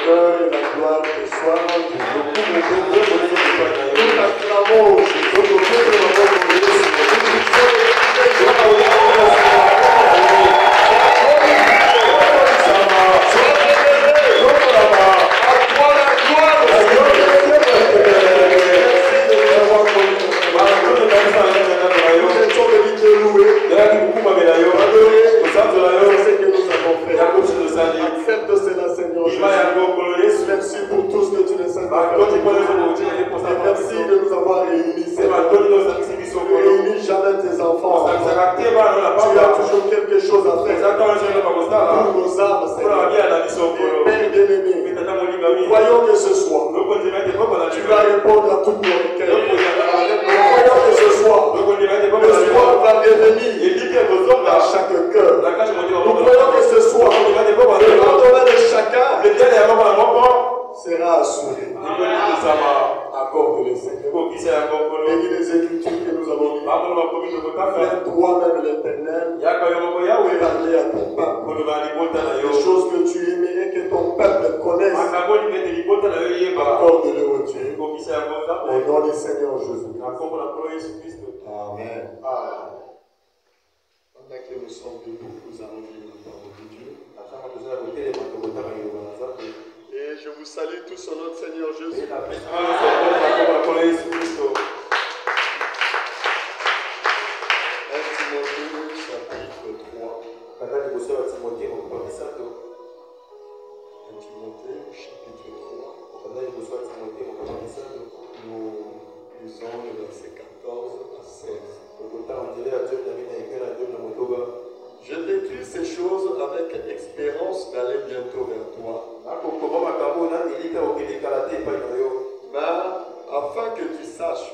l'honneur et la gloire te soient rendus. Nous t'acclamons, accepte cela, Seigneur Jésus. Merci pour tout ce que tu nous as fait. Et merci de nous avoir réunis. Tu ne réunis jamais tes enfants. Tu as toujours quelque chose à faire pour nos âmes, Seigneur. Père bien-aimé, voyons que ce soir, tu vas répondre à toutes nos requêtes. Voyons que ce soir, le soir va revenir dans chaque cœur. Nous voyons que ce soir, le lendemain de chacun sera assuré. Accorde-le, Seigneur. Bénis les Écritures que nous avons lues. Fais toi-même l'éternel. Parler à ton peuple. Les choses que tu aimerais que ton peuple connaisse. Accorde-le au Dieu. Au nom du Seigneur Jésus. Amen. Pendant que nous sommes debout, nous allons lire la parole de Dieu. Et je vous salue tous au nom de Seigneur Jésus. 1 Timothée chapitre 3. 1 Timothée chapitre 3. Nous lisons le verset 14 à 16. Je t'écris ces choses avec espérance d'aller bientôt vers toi. Mais afin que tu saches,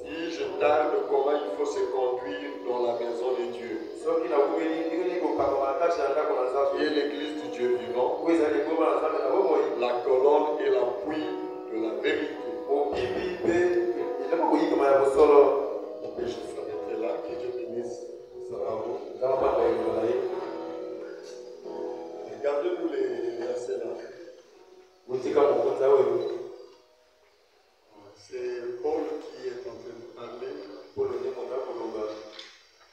si je tarde, comment il faut se conduire dans la maison de Dieu, qui est l'église du Dieu vivant, la colonne et l'appui de la vérité. On peut juste s'arrêter là, que Dieu bénisse sa parole. Regardez-vous les versets là. C'est Paul qui est en train de parler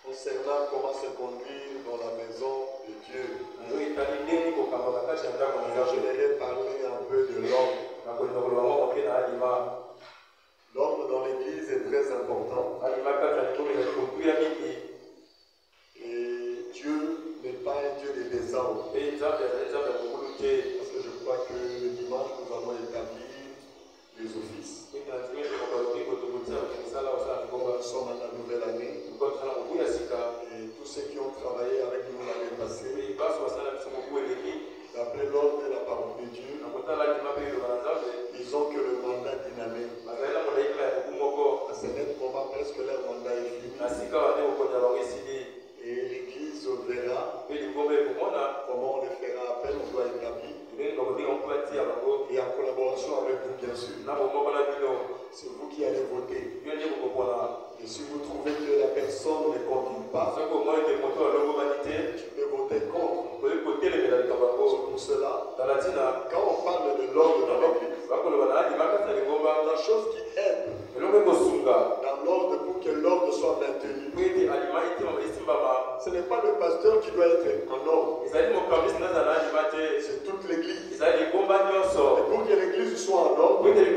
concernant comment se conduire dans la maison de Dieu. Je vais parler un peu de l'homme. L'homme dans l'église est très important. Et Dieu n'est pas un Dieu de désordre. Parce que je crois que le dimanche, nous allons établir les offices. Nous sommes à la nouvelle année. Et tous ceux qui ont travaillé avec nous l'année passée, d'après l'ordre de la parole de Dieu, ils ont que le mandat d'une année. À ce moment, presque leur mandat est fini. Et l'église verra comment on les fera appel, on doit établir. Et en collaboration avec vous, bien sûr. C'est vous qui allez voter. Et si vous trouvez que la personne ne convient pas, tu peux voter contre. C'est pour cela, quand on parle de l'ordre dans l'église, la chose qui aide dans l'ordre pour que l'ordre soit maintenu, ce n'est pas le pasteur qui doit être en ordre. C'est toute l'église. Et pour que l'église soit en ordre, il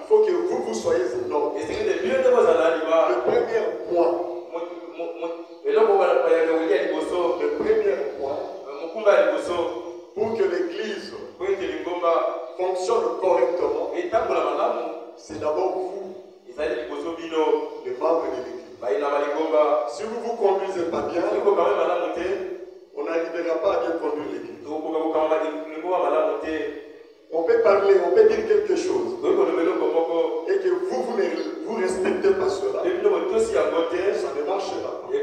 faut que vous soyez en ordre. Le premier point, pour que l'église fonctionne correctement, c'est d'abord vous, les membres de l'église. Si vous ne vous conduisez pas bien, on n'arrivera pas à bien conduire l'église. On peut parler, on peut dire quelque chose, et que vous ne respectez pas cela, ça ne marchera pas. On peut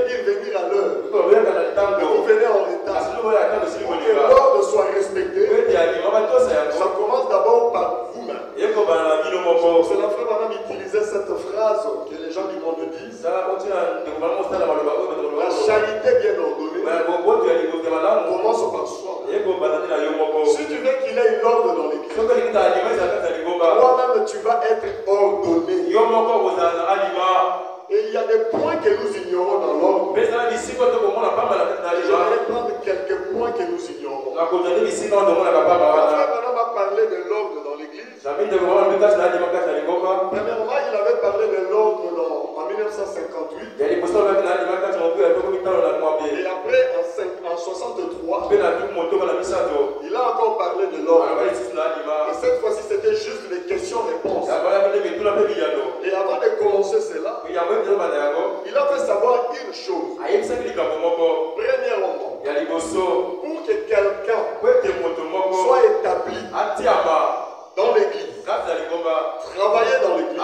dire venir à l'heure, mais vous venez en retard. Pour que l'ordre soit respecté, ça commence d'abord par vous-même. C'est la frère madame utilisait cette phrase que les gens du monde disent. La charité bien ordonnée commence commence par soi. Si tu veux qu'il ait une ordre dans l'église, toi-même tu vas être ordonné. Et il y a des points que nous ignorons dans l'ordre. J'aimerais prendre quelques points que nous ignorons. Frère Branham a parlé de l'ordre dans l'église. Premièrement, il avait parlé de l'ordre en 1958. Et après, en 63, il a encore parlé de l'ordre. Et cette fois-ci, c'était juste des questions-réponses. Et avant de commencer cela, il a fait savoir une chose. Premièrement, pour que quelqu'un soit établi dans l'église, travailler dans l'église,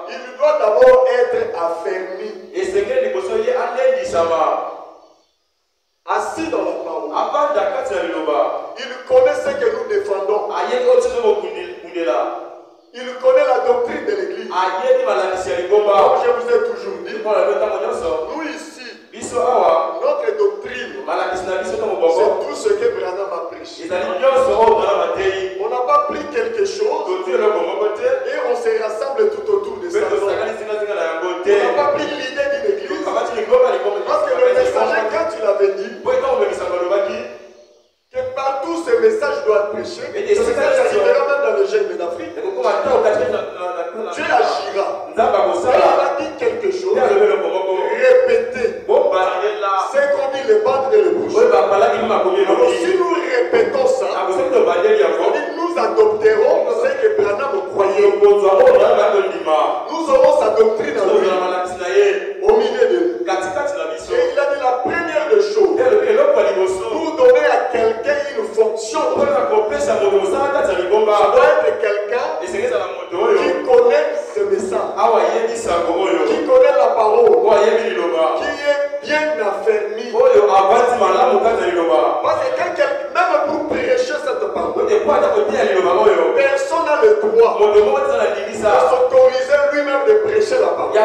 il doit d'abord être affermi, assis dans la parole. Il connaît ce que nous défendons. Il connaît la doctrine de l'église. Comme je vous ai toujours dit, nous ici, notre doctrine, c'est tout ce que Branham a prêché. On n'a pas pris quelque chose et on se rassemble tout autour de ça. On n'a pas pris l'idée d'une église. Parce que le messager, quand tu l'avais dit, que partout ce message doit être prêché, ce message arrivera même dans le gène d'Afrique. Dieu agira. Il a dit quelque chose. Répétez. C'est qu'on dit les bandes et les bouches. Alors si nous répétons ça, on dit nous adopterons ce que Branham croyait. Nous aurons sa doctrine en lui, au milieu de nous. Et il a dit la première des choses, pour donner à quelqu'un une fonction, ça doit être quelqu'un qui connaît ce message, qui connaît la parole, qui est bien affermi. Parce que même pour prêcher cette parole, personne n'a le droit de s'autoriser lui-même de prêcher la parole. Il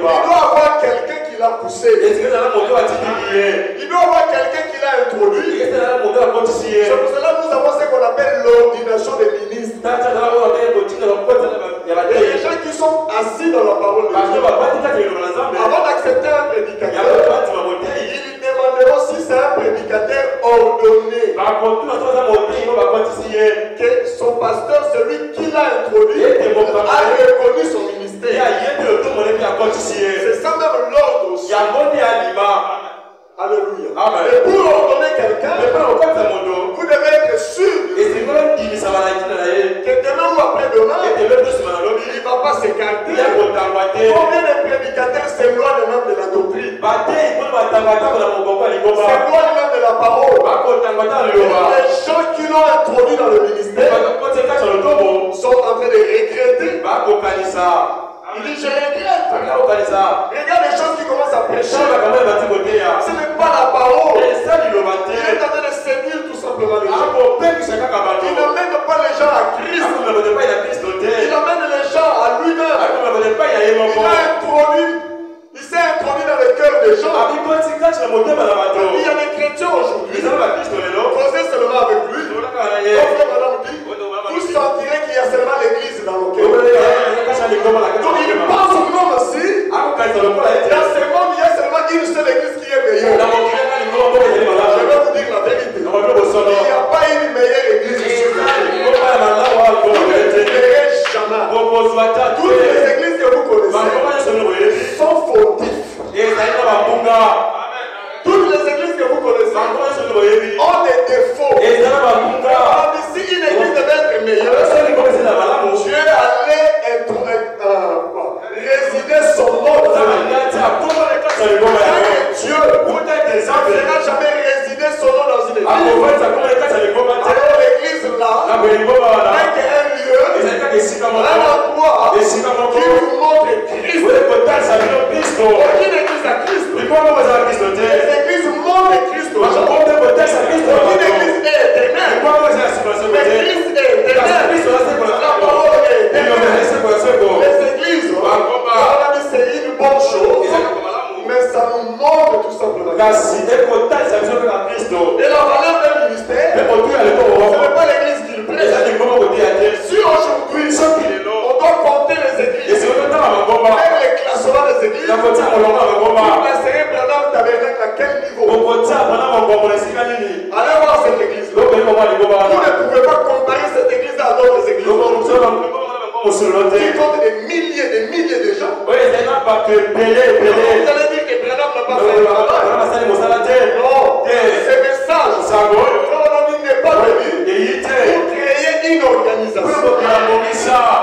doit avoir quelqu'un qui l'a poussé. Il doit avoir quelqu'un qui l'a introduit. C'est pour cela que nous avons ce qu'on appelle l'ordination des ministres. Et les gens qui sont assis dans la parole de Dieu, avant d'accepter un prédicateur, ils demanderont si c'est un prédicateur ordonné. Que son pasteur, celui qui l'a introduit, a reconnu son ministère. C'est ça même l'ordre aussi. Alléluia. Amen. Et pour ordonner quelqu'un, vous devez être sûr que demain ou après-demain, il ne va pas s'écarter. Combien de prédicateurs s'éloignent même de la doctrine, s'éloignent même de la parole. Les gens qui l'ont introduit dans le ministère sont en train de regretter. Il dit je regrette. Regarde les choses qui commencent à prêcher. Ce n'est pas la parole. Il est en train de séduire tout simplement les gens. Il n'amène pas les gens à Christ. Il amène les gens à lui-même. Il s'est introduit dans le cœur des gens. Il y a des chrétiens aujourd'hui. Causez seulement avec lui. Vous sentirez qu'il y a seulement l'église dans le cœur. Donc il pense au nom aussi. Dans ce monde, il y a seulement une seule église qui est meilleure. Je vais vous dire la vérité. Il n'y a pas une meilleure église ici. Vous ne verrez jamais. Toutes les églises que vous connaissez sont fautifs. Toutes les églises que vous connaissez ont des défauts. Si une église devait être meilleure, Dieu allait résider son nom dans Dieu n'a jamais résidé son nom dans une église. Alors l'église là n'est qu'un lieu, un endroit qui nous montre Christ. Aucune église à Christ. Les églises montrent Christ aux gens. Aucune église est éternelle. Mais Christ est éternel. La parole est éternelle. Les églises, on a dit c'est une bonne chose, mais ça nous montre tout simplement. Allez voir cette église. Vous ne pouvez pas comparer cette église à d'autres églises. Qui comptent des milliers de gens. Vous allez dire que Branham n'a pas fait le travail. Non, ce message, il n'est pas venu pour créer une organisation,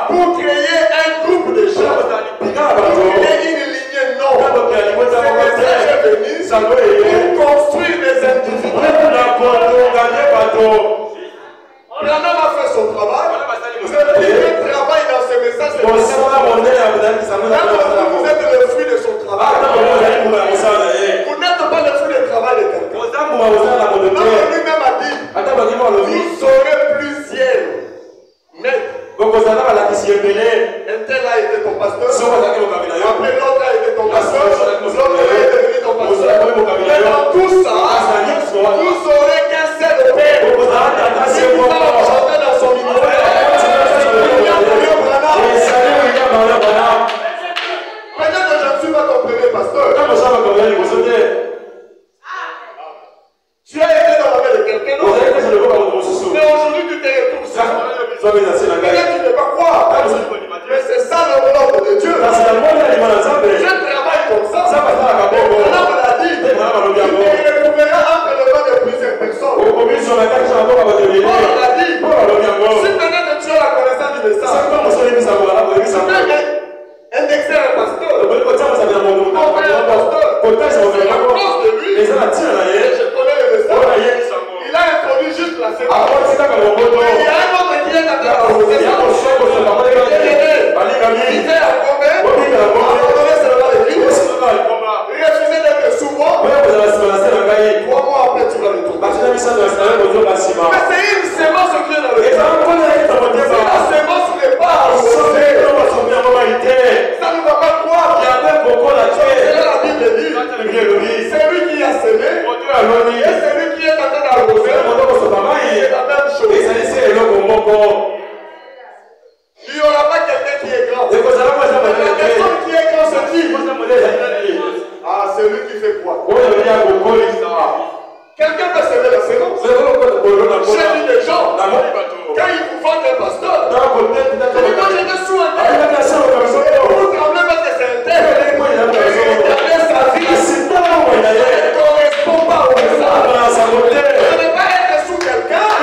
pour créer un groupe de gens, pour créer une lignée. Non, ce message est venu pour construire des individus. Branham a fait son travail. Le travail dans ce message, c'est vous êtes le fruit de son travail. Vous n'êtes pas le fruit du travail de quelqu'un. Lui-même a dit, vous aurez plusieurs maîtres. Un tel a été ton pasteur. Après l'autre a été ton pasteur. L'autre est devenu ton pasteur. Mais dans tout ça, vous aurez qu'un seul père. Si vous allez chanter dans son ministère, peut-être que je ne suis pas ton premier pasteur. Tu as été dans la main de quelqu'un d'autre. Mais aujourd'hui tu te retrouves ça. Peut-être tu ne peux pas croire. Mais c'est ça l'ordre de Dieu. Je travaille comme ça. On l'a dit. Il te retrouvera entre le mains de plusieurs personnes. On l'a dit. Si peut-être tu as la connaissance du message, tu peux indexer un pasteur. On fait un pasteur. À cause de lui, je connais le message. Il a introduit juste la séance. Mais il y a un autre qui est en train d'arroser. Il fait un combat. Abandonner seulement l'église. Refuser d'être souvent. 3 mois après, tu vas le trouver. Mais c'est une sémence qui est dans le cœur. C'est la sémence qui n'est pas arrosée. Ça ne va pas croire. C'est là la Bible dit. C'est lui qui a semé. Et c'est lui qui est en train d'arroser. C'est la même chose. Il n'y aura pas quelqu'un qui est grand. La personne qui est grand se dit. Ah, c'est lui qui fait quoi? Quelqu'un peut semer la sémence. J'ai dit des gens. Quand ils vous vendent un pasteur, quand j'étais sous un terre, vous tremblez parce que c'est un terre. Il a sa vie. Ça ne correspond pas au message. Vous ne devez pas être sous quelqu'un. Et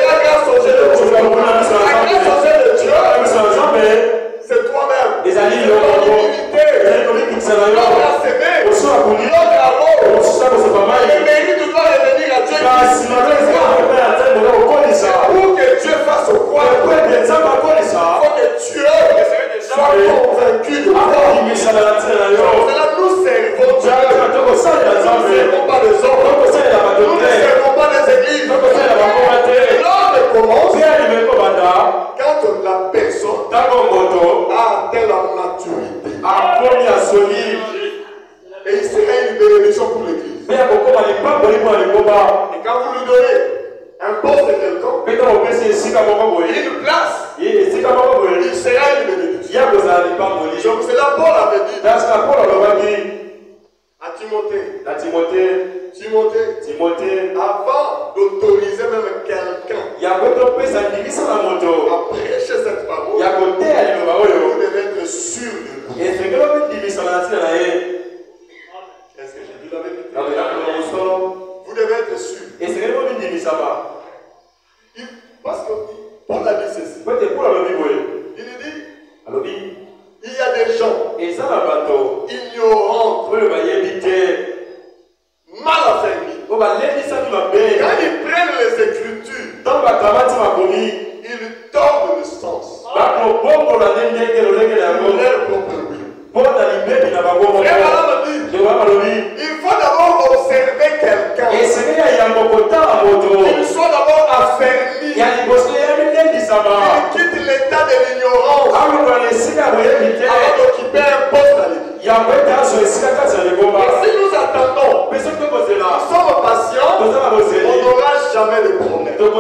la grâce au Dieu de Dieu. La grâce au Dieu de Dieu, c'est toi-même. C'est ton divinité. L'autre a semé. L'autre a l'eau. Le mérite doit revenir à Dieu. Pour que Dieu fasse quoi? Il faut que Dieu soit convaincu de toi. C'est là nous servons Dieu. Nous ne servons pas les hommes. Nous ne servons pas les églises. L'homme commence quand la personne a atteint la maturité. Et il sera une bénédiction pour l'église. Et quand vous lui donnez un poste de quelqu'un, une place, il sera une bénédiction. Donc c'est là Paul avait dit à Timothée, avant d'autoriser même quelqu'un à prêcher cette parole, vous devez être sûr de lui. Est-ce que j'ai dit la vérité? Vous devez être sûr. Parce que Paul a dit ceci. Il dit, il y a des gens ignorants, mal affermis. Quand ils prennent les Écritures, ils tordent le sens. Leur propre but. Il faut d'abord observer quelqu'un. Il soit d'abord affermi. Il quitte l'état de l'ignorance avant d'occuper un poste à l'église. Et si nous attendons, nous sommes patients, on n'aura jamais de problème. Tous les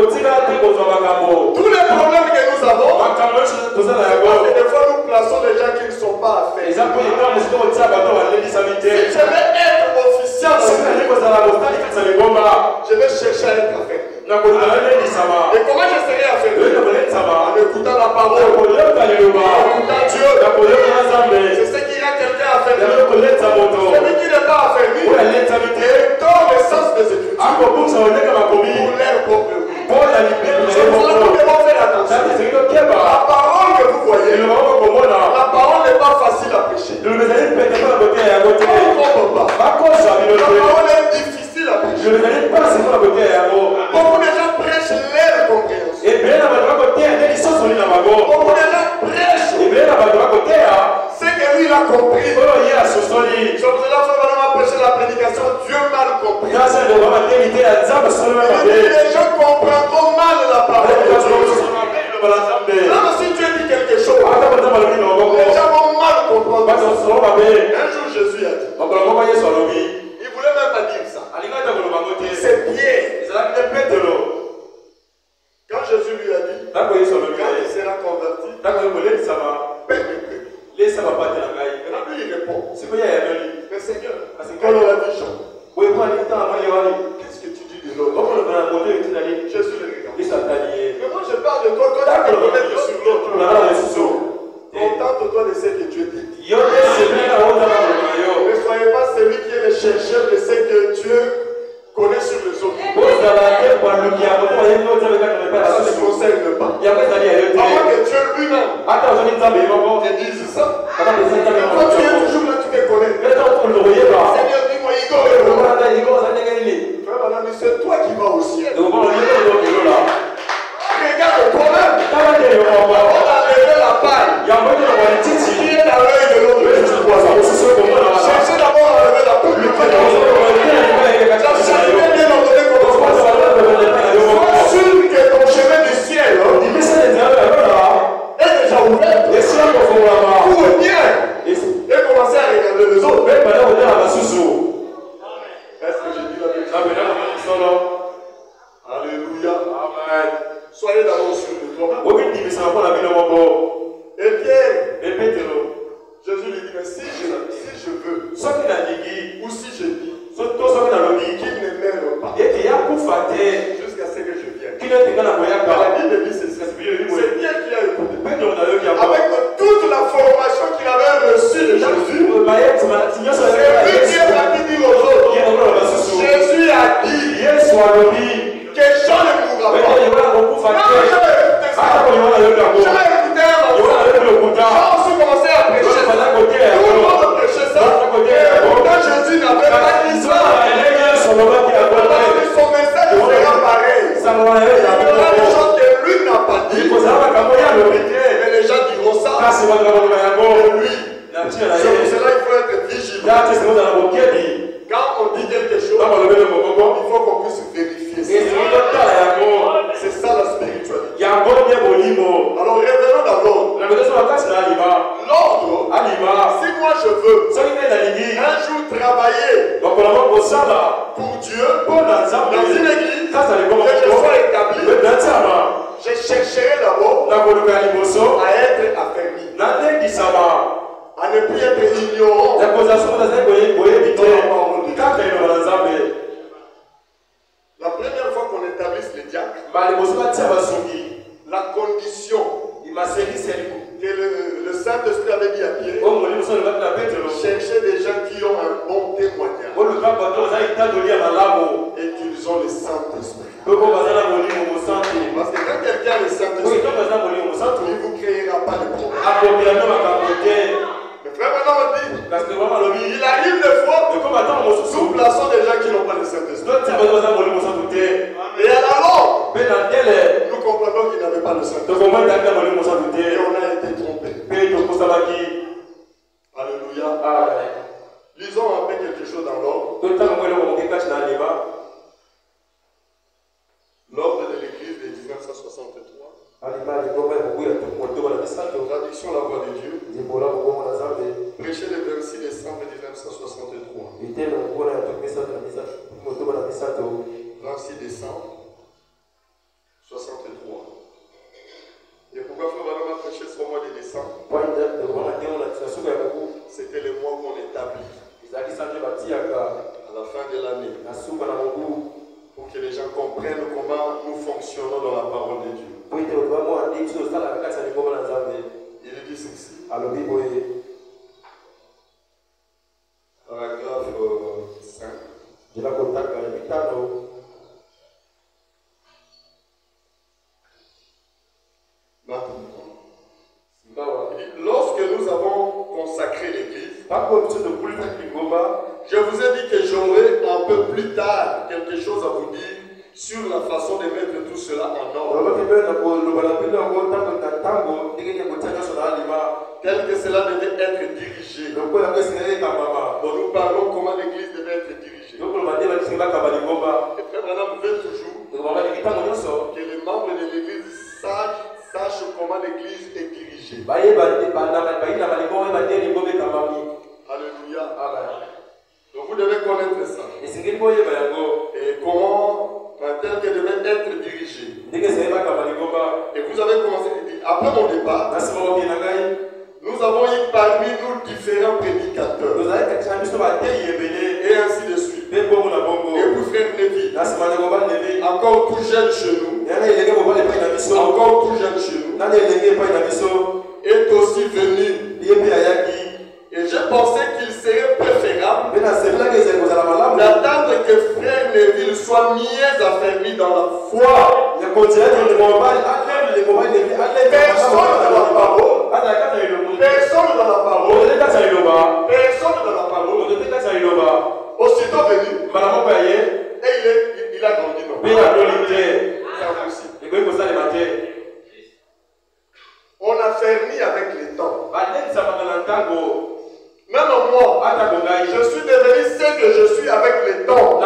problèmes que nous avons, c'est que des fois nous plaçons des gens qui ne sont pas affaires. Si je vais être officiel commercial, je vais chercher à être affaibli. Et comment je serai affaibli? En écoutant la parole, en écoutant Dieu. C'est ce qui rend quelqu'un affaibli. Celui qui n'est pas affaibli, il donne le sens des Écritures pour leur propre vie. Nous devons faire attention. La parole que vous voyez, la parole n'est pas facile à prêcher. On ne comprend pas. La parole est difficile à prêcher. Beaucoup de gens prêchent leur compréhension. Beaucoup de gens prêchent ce que lui il a compris. C'est pour cela que Frère a prêché la prédication Dieu mal compris. Les gens comprendront mal la parole de Dieu. Même si Dieu dit quelque chose, les gens vont mal comprendre. Un jour Jésus a dit, il ne voulait même pas dire ça. C'est Pierre. Quand Jésus lui a dit, quand il sera converti, maintenant lui il répond, mais Seigneur, quand il a dit Jean, qu'est-ce que tu dis de l'autre? Jésus le regarde. Mais moi je parle de toi, toi tu peux connaître sur l'autre. Contente-toi de ce que Dieu te dit. Ne soyez pas celui qui est le chercheur de ce que Dieu connaît sur les autres. Ça ne se concerne pas. Avant que Dieu lui-même te dise ça. Quand tu es toujours là, tu te connais. Seigneur, dis-moi, Igor, c'est toi qui vas au ciel. Regarde toi-même. On a levé la paille qui est dans l'œil de l'autre. Cherchez d'abord à lever la paille. Sûr que ton chemin du ciel est déjà ouvert. Tout est bien. Et commencer à regarder les autres. Est-ce que j'ai dit la vérité? Alléluia. Amen. Soyez d'abord sûr de toi. Et Pierre, Jésus lui dit, mais si je veux, ou si je dis, qu'il ne m'aime pas, jusqu'à ce que je vienne. La Bible dit c'est Pierre qui a écouté. Avec toute la formation qu'il avait reçue de Jésus, c'est lui qui est parti dire aux autres. Jésus a dit que Jean ne mourra pas. J'avais écouté un enfant. Jean aussi commençait à prêcher ça. Tout le monde prêchait ça. Pourtant Jésus n'avait pas dit ça. Son message sera pareil. Il y aura des choses que lui n'a pas dit. Mais les gens diront ça. Et lui. C'est pour cela qu'il faut être vigilant. Quand on dit quelque chose, il faut qu'on puisse vérifier ça. C'est ça la spiritualité. Alors revenons dans l'ordre. L'ordre, si moi je veux un jour travailler pour Dieu, dans une église, que je sois établi, je chercherai d'abord à être affermi, à ne plus être ignorant. La première fois qu'on établisse les diacres, la condition que le Saint-Esprit avait dit à Pierre, chercher des gens qui ont un bon témoignage et qu'ils ont le Saint-Esprit. Parce que quand quelqu'un a le Saint-Esprit, il ne vous créera pas de problème. Mais frère, maintenant on dit, il arrive des fois, nous plaçons des gens qui n'ont pas le Saint-Esprit. Et alors, nous comprenons qu'ils n'avaient pas le Saint-Esprit. Et on a été trompés. Alléluia. Lisons un peu quelque chose dans l'ordre. L'ordre de l'église de 1963. Traduction La Voix de Dieu. Prêché le 26 décembre 1963. 26 décembre 63. Et pourquoi Frère Valama a prêché ce mois de décembre? C'était le mois où on établit. À la fin pour que les gens comprennent comment nous fonctionnons dans la parole de Dieu. Il dit ceci. Paragraphe 5. Lorsque nous avons consacré l'église, je vous ai dit que j'aurai un peu plus tard quelque chose à vous dire sur la façon de mettre tout cela en ordre. Tel que cela devait être dirigé. Donc nous parlons comment l'église devait être dirigée. Et Frère Branham veut toujours que les membres de l'église sachent comment l'église est dirigée. Alléluia. Donc vous devez connaître ça. Et comment tel que devait être dirigé. Et vous avez commencé. Après mon départ, nous avons eu parmi nous différents prédicateurs. Et ainsi de suite. Et puis Frère Lévi, encore tout jeune chez nous. Encore tout jeune chez nous. Est aussi venu. Et je pensais qu'il serait préférable d'attendre que Frère Neville soit mieux affermi dans la foi. Personne dans la parole. Personne dans la parole. Personne dans la parole. Aussitôt venu. Et il a grandi. Non. On a fermé avec les temps. Même moi, je suis devenu ce que je suis avec les temps.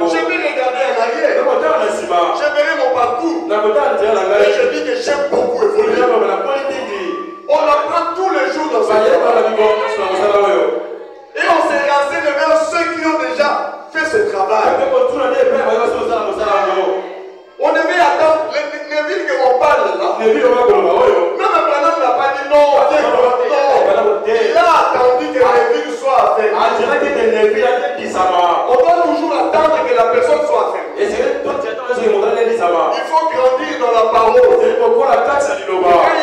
Je vais regarder en arrière. Je verrai mon parcours. Et je dis que j'aime beaucoup évoluer. On apprend tous les jours dans ce monde. Et on s'est renseigné vers ceux qui ont déjà fait ce travail. On devait attendre les villes que l'on parle là. Même Branham n'a pas dit non. Il a attendu que les villes soient affaires. On doit toujours attendre que la personne soit affaire. Il faut grandir dans la parole. Quand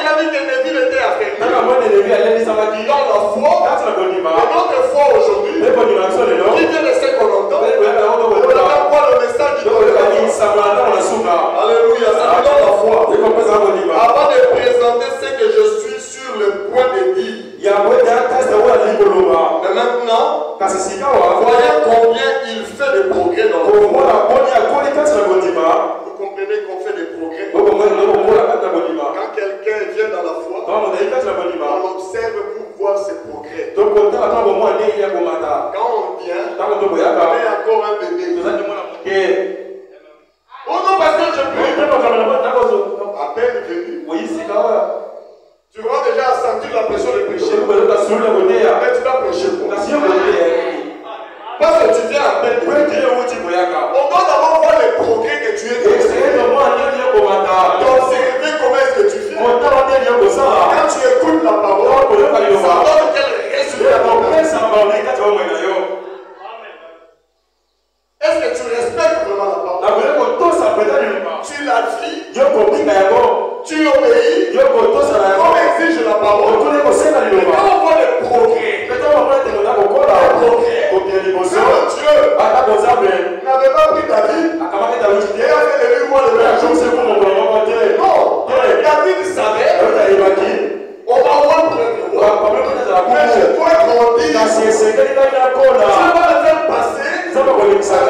il a dit que les villes étaient affaires. Dans la foi. Et notre foi aujourd'hui. Qui vient de ce qu'on entend. On attend quoi le message du Alléluia, ça nous donne la foi. Avant de présenter ce que je suis sur le point de dire. Mais maintenant, voyez combien il fait de progrès dans le monde. Vous comprenez qu'on fait des progrès. Quand quelqu'un vient dans la foi, on observe pour voir ses progrès. Quand on vient, on est encore un bébé. Oh non, pasteur, je prie. À peine venu. Tu vas déjà sentir la pression de prêcher. Mais tu vas prêcher pour. Parce que tu viens à peine. On doit d'abord voir les progrès que tu es. D'observer comment est-ce que tu fais. Quand tu écoutes la parole, ça donne quel résultat. Est-ce que tu respectes vraiment la parole? Tu la vis, tu obéis, comme exige la parole. Mais quand on voit les progrès, Dieu n'avait pas pris David et a fait de lui roi de la chose. Non, David savait, on va voir pour être roi. Mais je dois grandir. Je dois le faire passer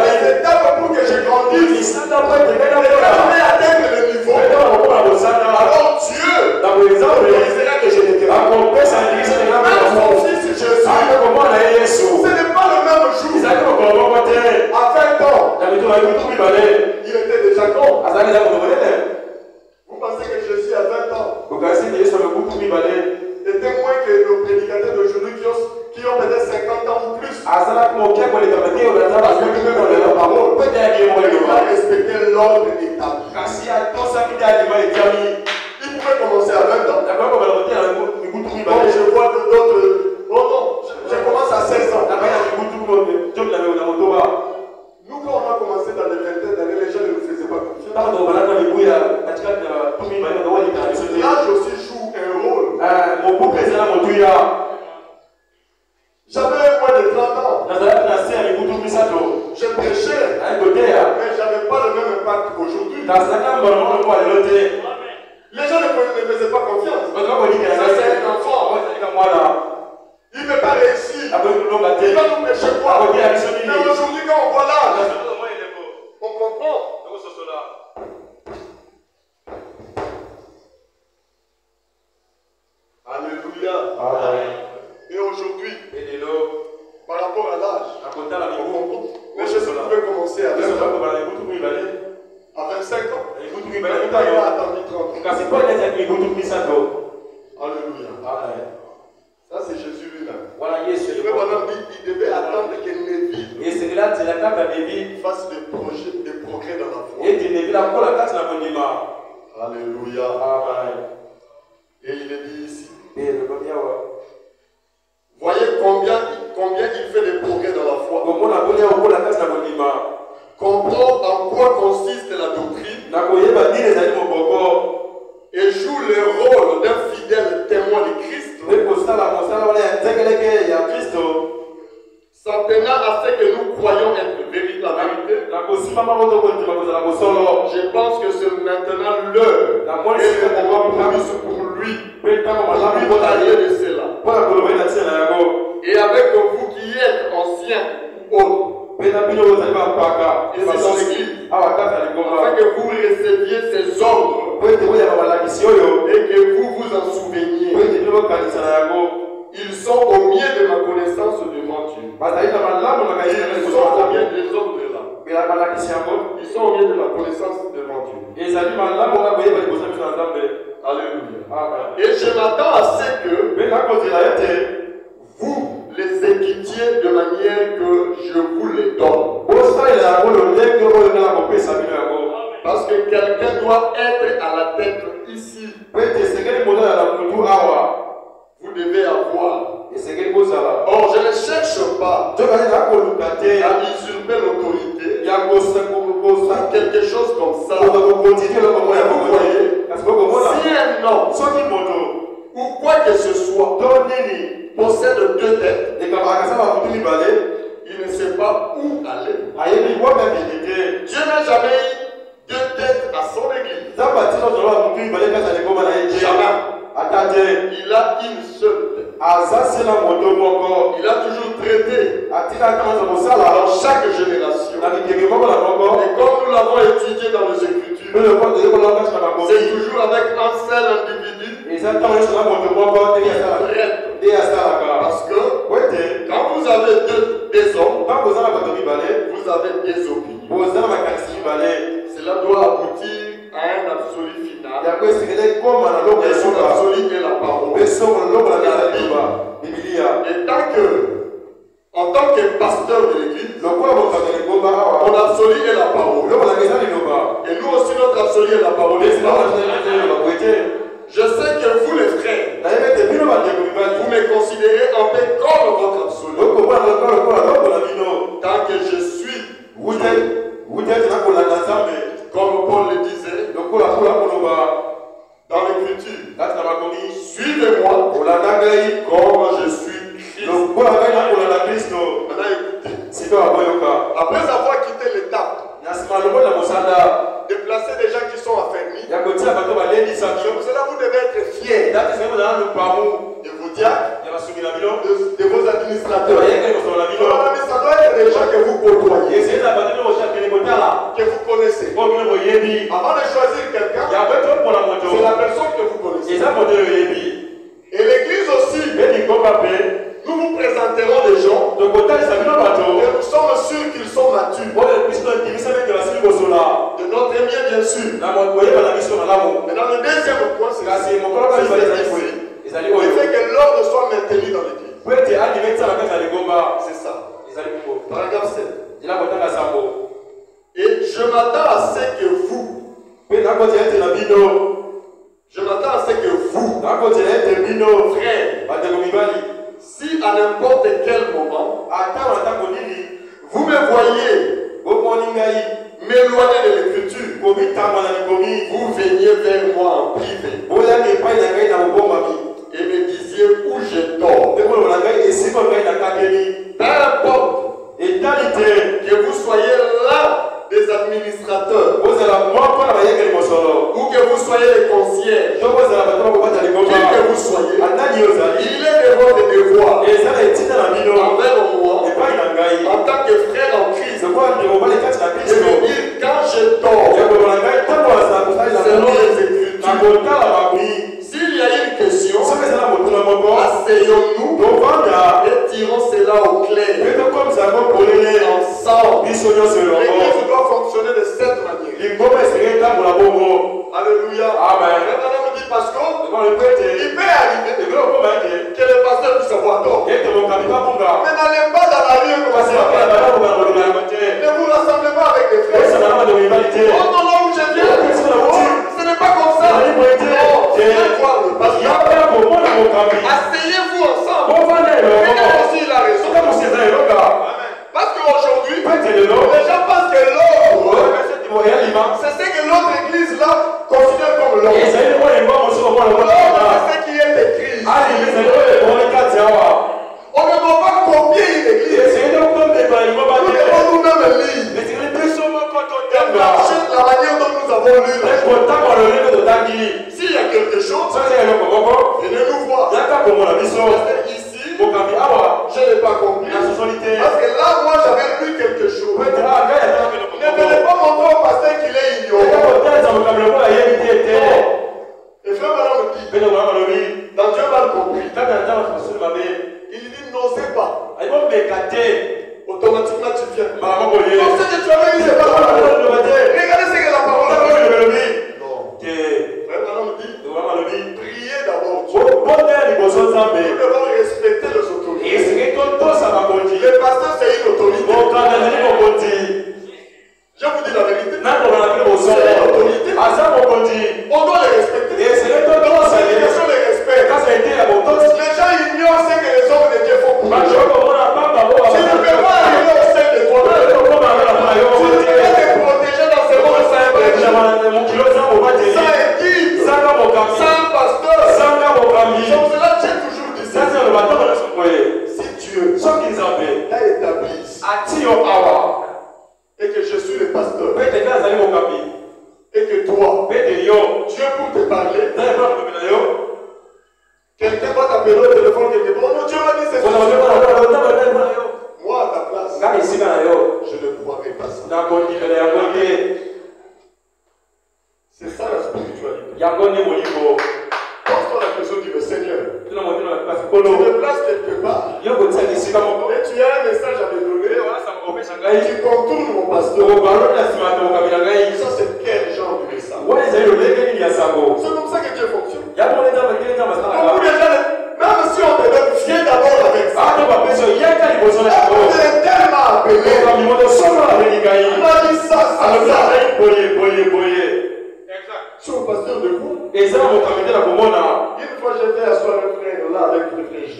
les étapes pour que je grandisse. Et quand je vais atteindre le niveau, alors Dieu autorisera que je le grave. Même son fils Jésus, ce n'est pas le même jour. À 20 ans, il était déjà grand. Vous pensez que Jésus a 20 ans était moins que nos prédicateurs d'aujourd'hui qui ont peut-être 50 ans ou plus. Parce que il a respecté l'ordre établi. Il pouvait commencer à 20 ans. Bon, je vois que d'autres. Oh non, je commence à 16 ans. Les gens ne faisaient pas confiance. Ça, c'est un enfant. Il ne peut pas réussir. Il va nous prêcher quoi? Mais aujourd'hui, quand on voit l'âge, on comprend. Alléluia. Et aujourd'hui, par rapport à l'âge, on comprend. Mais Jésus pouvait commencer à 25 ans. Il a attendu 30 ans. Alléluia. Ça, c'est Jésus lui-même. Il devait attendre que Lévi fasse des progrès dans la foi. Alléluia. Et il est dit ici. Voyez combien il fait des progrès dans la foi. Comprend en quoi consiste la doctrine et joue le rôle d'un fidèle témoin de Christ, s'attenant à ce que nous croyons être la vérité. Je pense que c'est maintenant l'heure et le moment promis pour lui parler de cela. Et avec vous qui êtes anciens ou autres, et c'est dans l'église, afin que vous receviez ces ordres et que vous vous en souveniez. Ils sont au milieu de ma connaissance devant Dieu. Ils sont au milieu des ordres là. Ils sont au milieu de ma connaissance devant Dieu. Alléluia. Et je m'attends à ce que vous les équitiez de manière que je vous les donne. Parce que quelqu'un doit être à la tête ici. Vous devez avoir. Or, je ne cherche pas à usurper l'autorité ou quelque chose comme ça. Vous voyez, si un homme ou quoi que ce soit possède deux têtes, il ne sait pas où aller. Dieu n'a jamais eu deux têtes à son église. Jamais. Il a une seule tête. Il a toujours traité dans chaque génération. Et comme nous l'avons étudié dans les Écritures, c'est toujours avec un seul individu qui traite. Parce que quand vous avez des hommes, vous avez des opinions. Cela doit aboutir à un absolu final. Et son absolu est la parole. Et en tant que pasteur de l'église, mon absolu est la parole. Et nous aussi, notre absolu est la parole. Je sais que vous, les frères, vous me considérez un peu comme votre absolu. Tant que je suis, comme Paul le disait, dans l'écriture, suivez-moi comme je suis Christ. Maintenant écoutez, après avoir quitté l'étape de placer des gens qui sont affermis, cela vous devez être fiers de vos diacres, de vos administrateurs. Ça doit être des gens que vous côtoyez, que vous connaissez. Avant de choisir quelqu'un, c'est la personne que vous connaissez. Et l'église aussi, nous vous présenterons des gens et nous sommes sûrs qu'ils sont matures. De notre bien, bien sûr. Mais dans le deuxième point, c'est il fait que l'ordre soit maintenu dans l'église. C'est ça. Paragraphe 7. Et je m'attends à ce que vous, frères, si à n'importe quel moment, vous me voyez m'éloigner de l'écriture, vous veniez vers moi en privé et me disiez où j'ai tort. Peu importe que vous soyez là des administrateurs, ou que vous soyez les concierges, qui que vous soyez, il est de votre devoir envers moi, en tant que frère en Christ, de me dire quand je dors, selon les Écritures, s'il y a une question, asseyons-nous et tirons cela au clair. Ensemble, l'Église doit fonctionner de cette manière. Alléluia. Amen. Maintenant, me dit pasteur, il peut arriver que le pasteur puisse avoir tort. Mais n'allez pas dans la rue comme ça. Ne vous rassemblez pas avec les frères. Oh non, là où je viens, ce n'est pas comme ça. Non, viens voir le pasteur. Asseyez-vous ensemble. Regardez aussi, il a raison. Parce qu'aujourd'hui, les gens pensent que l'ordre, c'est ce que l'autre église là considère comme l'ordre. L'ordre, c'est ce qui est écrit. On ne doit pas copier une église. Nous devons nous-mêmes lire. Marcher de la manière dont nous avons lu. S'il y a quelque chose, venez nous voir. Ici, je n'ai pas compris. Parce que là, moi, j'avais lu quelque chose. Ne venez pas montrer au pasteur qu'il est ignorant. Et frère Madame me dit, dans Dieu m'a compris. Il dit n'osez pas. Automatiquement tu viens. Non, c'est que tu avais lu cette parole. Regardez ce que la parole a dit. Non. Frère Madame me dit, priez d'abord Dieu. Nous devons respecter les autorités. Le pasteur c'est une autorité. Je vous dis la vérité. C'est une autorité. On doit les respecter. Donc c'est une question de respect. Les gens ignorent ce que les hommes de Dieu font pour eux. Tu ne peux pas arriver au sein de toi-même. Tu peux te protéger dans ce monde sans équipe, sans pasteur. Donc cela, j'ai toujours dit ça. Si Dieu a établi et que je suis le pasteur, et que toi, Dieu pour te parler, quelqu'un va t'appeler au téléphone quelque part. Non, Dieu m'a dit c'est ça. Moi à ta place, je ne pourrais pas ça. C'est ça la spiritualité. Pose-toi la question du Seigneur. Tu te places quelque part. Et tu as un message à me donner. Tu contournes mon pasteur. Ça c'est quel genre de message? C'est comme ça que Dieu fonctionne. Beaucoup de gens, même si on te donne, viens d'abord avec ça. On est tellement appelé. On a dit ça. Je suis au pasteur de vous. Une fois j'étais asseoir un frère là avec le frère.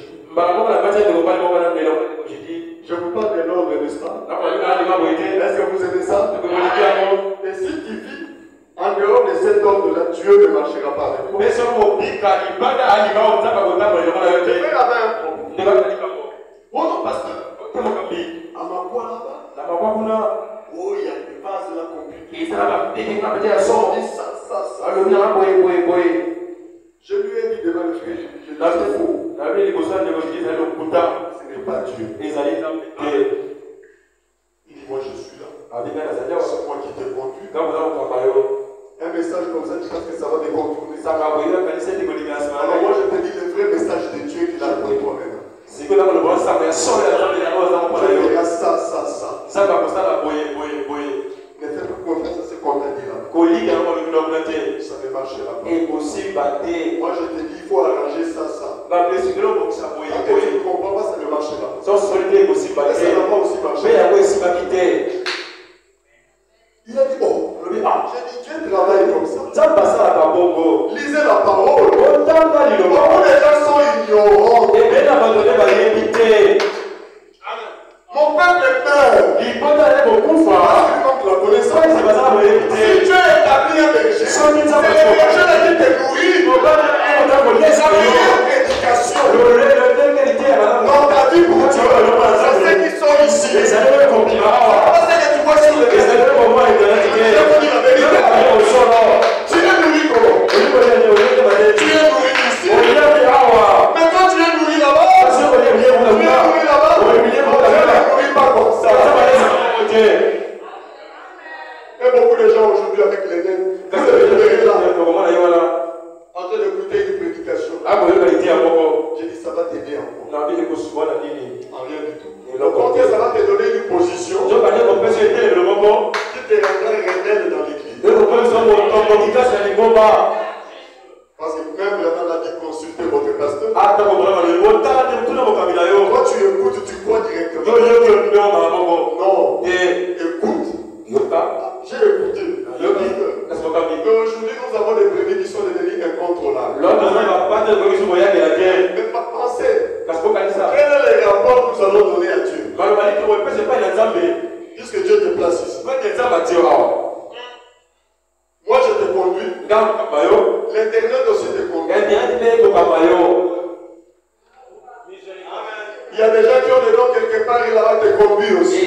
Je vous parle de l'ordre, n'est-ce pas? Est-ce que vous aimez ça? Et si tu vis en dehors de cet ordre-là, Dieu ne marchera pas avec toi. Le frère avait un problème. Oh non, pasteur. À ma voix là-bas. Oh, il y a des bases là compliquées. Je lui ai dit devant le frère, je dis c'est faux. Ce n'est pas Dieu. Il dit moi je suis là. C'est moi qui t'ai conduit. Un message comme ça, tu penses que ça va te contourner. Alors moi je te dis le vrai message de Dieu qu'il a pour toi-même. Je dirais ça. Ne fais pas confiance à ce qu'on t'a dit là. Ça ne marchera pas. Moi je te dis, il faut arranger ça. Quand tu ne comprends pas, ça ne marchera pas. Ça ne va pas aussi marcher. Il a dit, oh, j'ai dit, Dieu travaille comme ça. Lisez la parole. Beaucoup de gens sont ignorants. Mon peuple meurt. Il manque la connaissance. Si Dieu établit un berger, c'est le berger qui te nourrit. Les meilleures prédications dans ta vie pour Dieu. Et beaucoup de gens aujourd'hui avec les nez, vous êtes là, en train d'écouter une prédication. J'ai dit ça va t'aider encore. En rien du tout. Au contraire, ça va te donner une position qui te rendra rebelle dans l'église. Parce que même Branham a dit consultez votre pasteur. Toi tu écoutes, tu crois directement. Non, écoute. J'ai écouté. Mais aujourd'hui nous avons des brebis qui sont devenus incontrôlables. Mais pas penser. Quel est le rapport que nous allons donner à Dieu? Puisque Dieu te place ici. Moi je te conduis. L'Internet aussi te conduit. Il y a des gens qui ont des noms quelque part, il va te conduire aussi.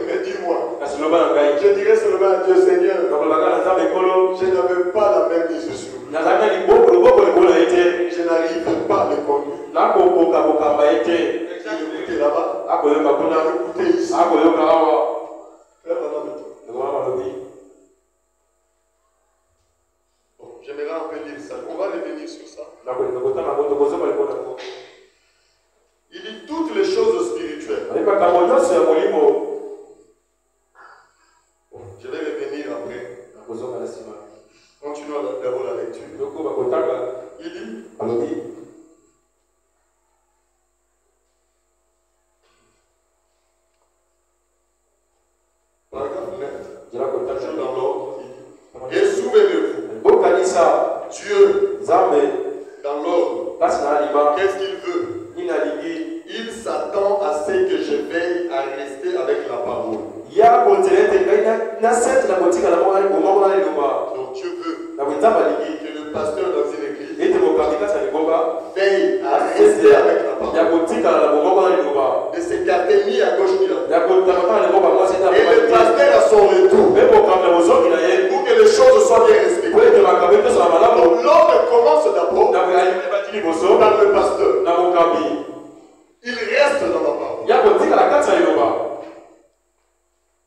Mais dis-moi, je dirais seulement à Dieu, Seigneur, je n'avais pas la même mise sur lui. Je n'arrive pas à le conduire. Il écoutait là-bas, il écoutait ici. Bon, j'aimerais un peu lire ça. On va revenir sur ça. Il dit toutes les choses spirituelles. Bon, je vais revenir après. Continuons d'abord la lecture. Il dit paragraphe 9. Dans l'ordre, il dit et souvenez-vous, Dieu, dans l'ordre, qu'est-ce qu'il veut? Il s'attend à ce que je veille à rester avec la parole. Donc Dieu veut que le pasteur dans une église veille à rester avec la parole. De s'écarter ni à gauche ni à droite. Et le pasteur à son retour, pour que les choses soient bien respectées. Donc l'ordre commence d'abord par le pasteur. Il reste dans la parole.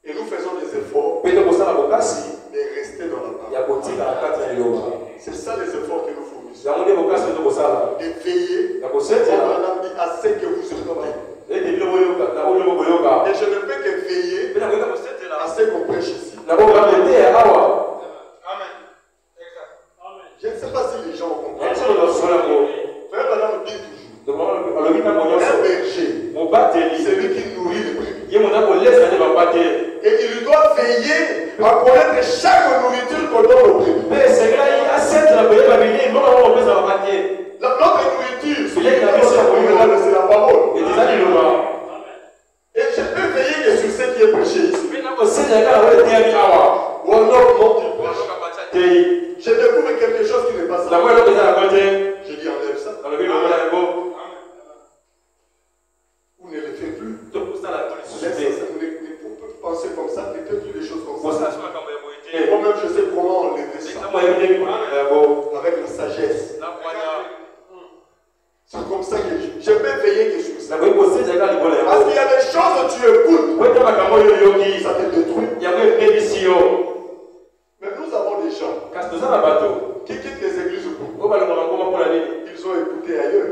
Et nous faisons des efforts de rester dans la parole. C'est ça les efforts que nous fournissons. De veiller, on a dit à ce que vous êtes. Et je ne peux que veiller à ce qu'on prêche ici. Amen. Je ne sais pas si les gens ont compris. Frère Madame dit toujours. Un berger, c'est lui qui nourrit les brebis. Et il doit veiller à connaître chaque nourriture qu'on donne aux brebis. Notre nourriture, c'est la parole. Et je peux veiller que sur ce qui est prêché ici. Ou alors, non, tu prêches. Je découvre quelque chose qui n'est pas ça. Je dis enlève ça. Ou ne le fais plus. Laisse ça. Ne peut penser comme ça, ne fais plus des choses comme ça. Et moi-même, je sais comment enlever ça. Avec la sagesse. C'est comme ça que je peux veiller que sur ça. Parce qu'il y a des choses que tu écoutes, ça te détruit. Mais nous avons des gens qui quittent les églises pour ils ont écouté ailleurs.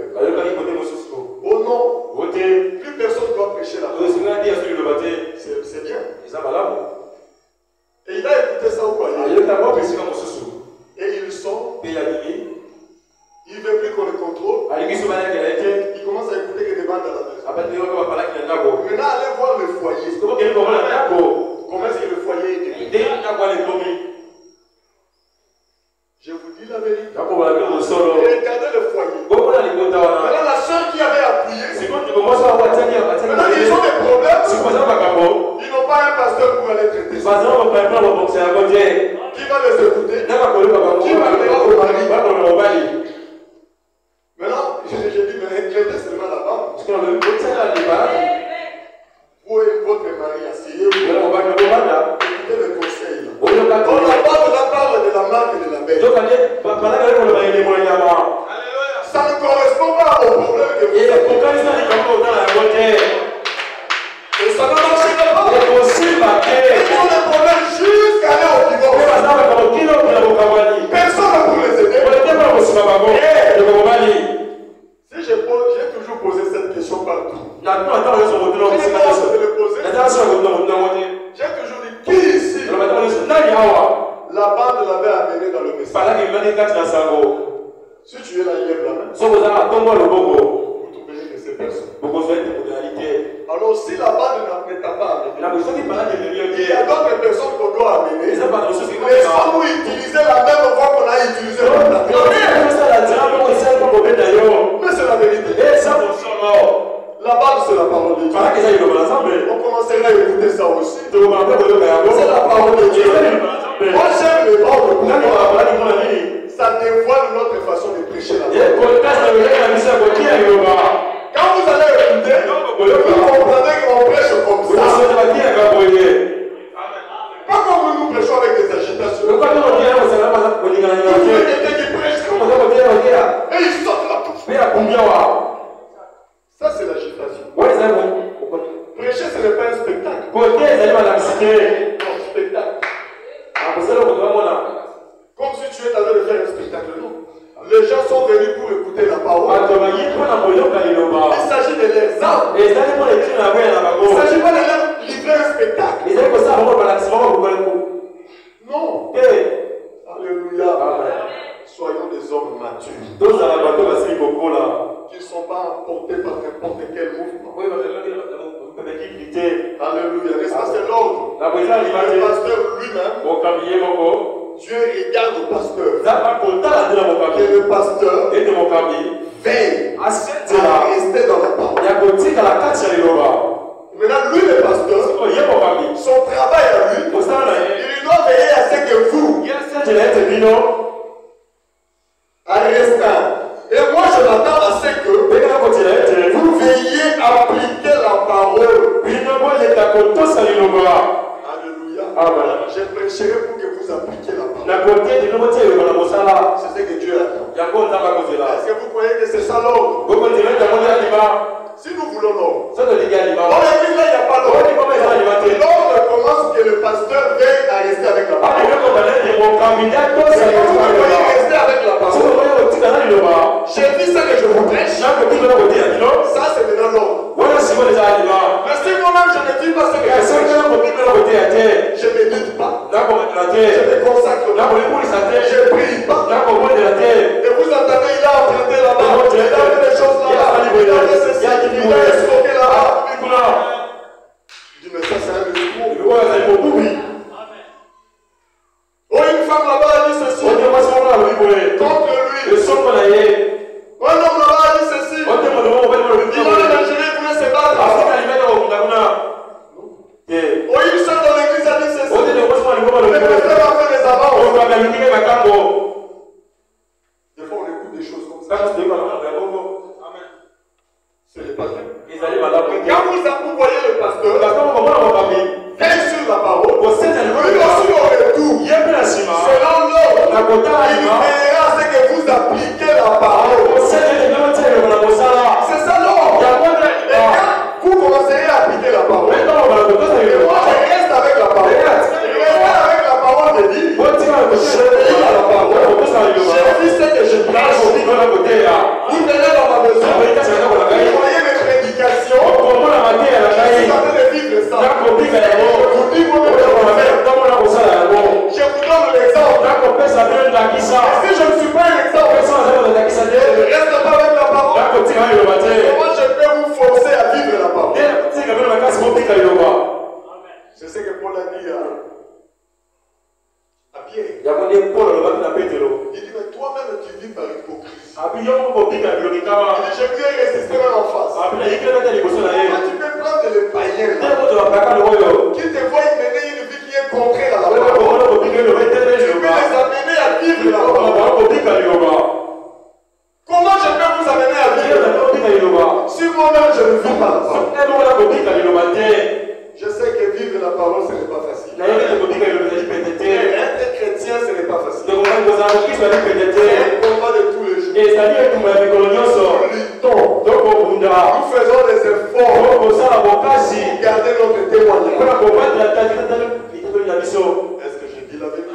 Oh non, plus personne ne doit prêcher là-bas. C'est bien. Et il a écouté ça ou ailleurs. Et ils sont. Il ne veut plus qu'on le contrôle. Il commence à écouter que des bandes à la maison. Maintenant, allez voir le foyer. Comment est-ce que le foyer est écouté? Je vous dis la vérité. Regardez le foyer. Maintenant, la soeur qui avait appuyé, maintenant, ils ont des problèmes. Ils n'ont pas un pasteur pour aller traiter ça. Qui va les écouter? Qui va aller au mari? Maintenant, je dis, mais traitez seulement la femme. Vous et votre mari, asseyez-vous. Écoutez le conseil. On la parle de la marque de la bête. Ça ne correspond pas au problème que vous avez. Et Personne pour les aider. Si j'ai toujours posé cette question partout. J'ai toujours dit, qui ici? La bande l'avait amené dans le message. Si tu es là, il lève la main. Vous trouvez que c'est personne. Alors si la bande ne t'a pas amené, il y a d'autres personnes qu'on doit amener. Laissons-nous utiliser la même voie qu'on a utilisée. Mais c'est la vérité. La bande, c'est la parole de Dieu. On commencerait à écouter ça aussi. C'est la parole de Dieu. Moi j'aime les bandes. Ça dévoile notre façon de prêcher la parole. Quand vous allez écouter, vous comprendrez qu'on prêche comme ça. Pas comme nous prêchons avec des agitations. Vous voyez quelqu'un qui prêche comme ça. Et il saute la touche. Ça c'est l'agitation. Prêcher ce n'est pas un spectacle. Non, spectacle. Comme si tu es en train de faire un spectacle. Non. Les gens sont venus pour écouter la parole. Il s'agit de les âmes. Il ne s'agit pas de leur livrer un spectacle. Non. Alléluia. Soyons des hommes matures. Qui ne sont pas emportés par n'importe quel mouvement. Alléluia. N'est-ce pas, c'est l'ordre. Le pasteur lui-même. Dieu regarde au pasteur. Et le pasteur veille à rester dans la parole. Maintenant, lui, le pasteur, son travail à lui, il doit veiller à ce que vous, à rester. Et moi, je m'attends à ce que vous veillez à appliquer la parole. Alléluia. Amen. Je prêcherai pour que vous appliquiez la parole. C'est ce que Dieu attend. Est-ce que vous croyez que c'est ça l'ordre? Si nous voulons l'ordre. Dans l'église, là, il n'y a pas l'ordre. L'ordre commence que le pasteur veille à rester avec la parole. Si vous voulez rester avec la parole, j'ai dit ça que je vous prêche. Ça, c'est maintenant l'ordre. Mais si moi-même je ne dis pas ce que je ne médite pas. Je me consacre pas. Je ne prie pas. Et vous entendez, il a emprunté là-bas. Il a fait des choses là-bas. Il a fait ceci. Il a escroqué là-bas. Je dis, mais ça, c'est un discours. Oh, une femme là-bas a dit ceci. Contre lui. Un homme là-bas a dit ceci. Il a l'Algérie voulait se battre. Oh, une soeur dans l'église a dit ceci. Le pasteur a fait des avances. Des fois, on écoute des choses comme ça. Ce n'est pas vrai. Quand vous voyez le pasteur, veille sur la parole, lui aussi au retour, selon l'ordre, il veillera à ce que vous appliquez la parole. C'est ça l'ordre. Et quand vous commencerez à appliquer la parole, et moi je reste avec la parole. Restez avec la parole de Dieu. Je veille à la parole. Je vis ce que je prêche. Vous venez dans ma maison. Vous voyez mes prédications. Je suis en train de vivre ça. Je vous dis moi-même de le faire. Je vous donne l'exemple. Et si je ne suis pas un exemple, je ne reste pas avec la parole. Comment je peux vous forcer à vivre la parole? C'est ce que Paul a dit à Pierre. Il dit, mais toi-même tu vis par hypocrisie. Il dit, je peux résister même en face. Comment tu peux prendre les païens qui te voient mener une vie qui est contraire à la parole? Tu peux les amener à vivre la parole. Comment je peux vous amener à vivre la parole si moi-même je ne vis pas la parole? Je sais que vivre la parole ce n'est pas facile. Être chrétien ce n'est pas facile. C'est un combat de tous les jours. Nous faisons des efforts pour garder notre témoignage. Est-ce que je dis la vérité?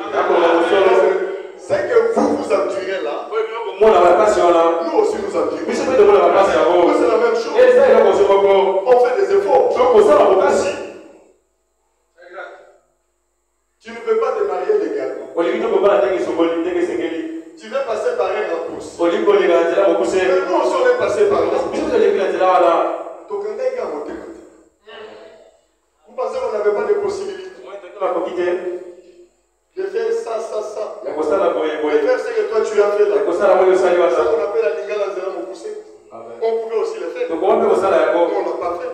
Tu veux passer par un raccourci. Mais nous aussi on est passé par là. Vous pensez qu'on n'avait pas de possibilité de faire ça. De faire ce que toi tu as fait là. Ça qu'on appelle la lingala zéro poussé. On pouvait aussi le faire. On ne l'a pas fait.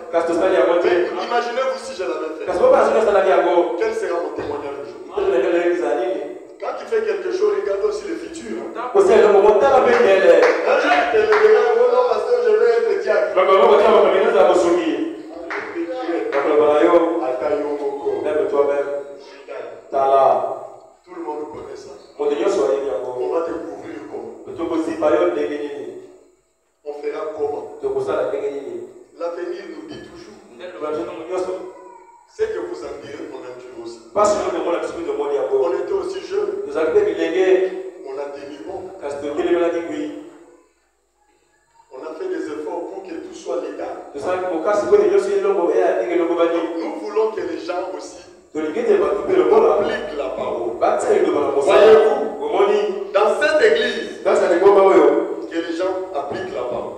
Imaginez-vous si je l'avais fait. Quel sera mon témoignage aujourd'hui? Quand tu fais quelque chose, regarde aussi le futur. Un jour, tu te lèveras, non, pasteur, je vais être diacre. Lève toi-même. Tout le monde connaît ça. On va découvrir comment. On fera comment. L'avenir nous dit toujours. C'est que vous en direz qu'on aime Dieu aussi. On était aussi jeunes. On a des niveaux. On a fait des efforts pour que tout soit légal. Nous voulons que les gens aussi appliquent la parole. Voyez-vous, dans cette église, que les gens appliquent la parole.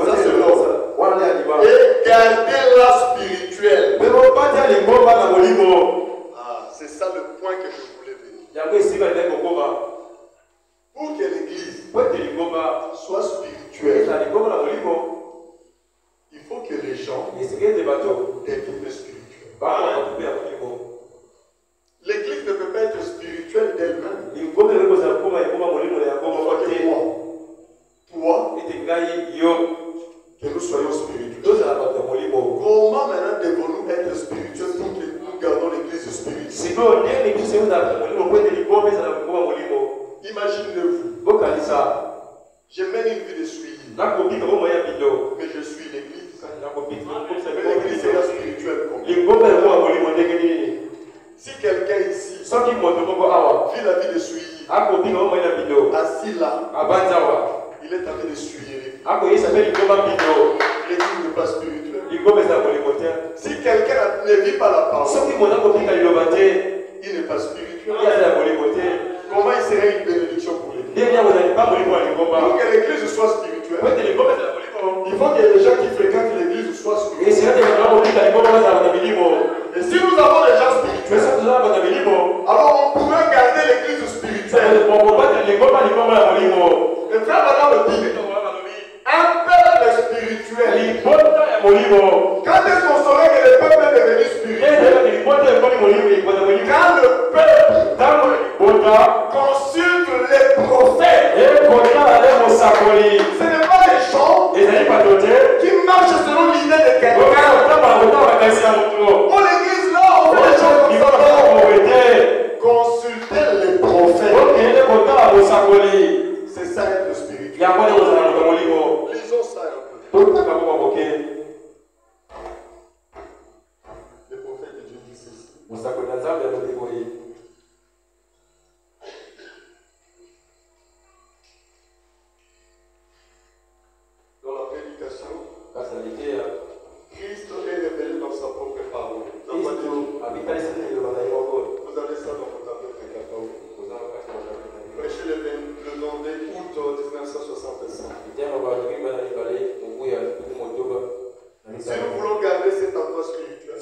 Ça c'est l'ordre. Et garder la spirituelle. Ah, c'est ça le point que je voulais venir. Pour que l'église soit spirituelle, il faut que les gens deviennent spirituels. L'église ne peut pas être spirituelle d'elle-même. Il faut que toi, que nous soyons spirituels. Comment maintenant devons-nous être spirituels pour que nous gardons l'église spirituelle? Imaginez-vous, je mène une vie de suivi, mais je suis l'église. Mais l'église sera spirituelle comme moi. Si quelqu'un ici vit la vie de suivi, assis là, il est en train de suivre. L'église n'est pas spirituelle. Si quelqu'un ne vit pas la parole, il n'est pas spirituel. Comment il serait une bénédiction pour l'église? Pour que l'église soit spirituelle, il faut que les gens qui fréquentent l'église soient spirituels. Et si nous avons des gens spirituels, alors on pourrait garder l'église spirituelle. Le frère Madame le dit, un peuple spirituel. Quand est-ce qu'on saurait que le peuple est devenu spirituel? Quand le peuple consulte les prophètes. Ce n'est pas les gens qui marchent selon l'idée de quelqu'un. Pour l'église là, on fait les gens comme ça. Consulter les prophètes. C'est ça être spirituel. Lisons ça un peu. Le prophète de Dieu dit ceci. Dans la prédication, Christ est révélé dans sa propre parole. Vous avez ça dans votre tablette de cacao. Prêchez le 22 août 1965. Si nous voulons garder cet endroit spirituel,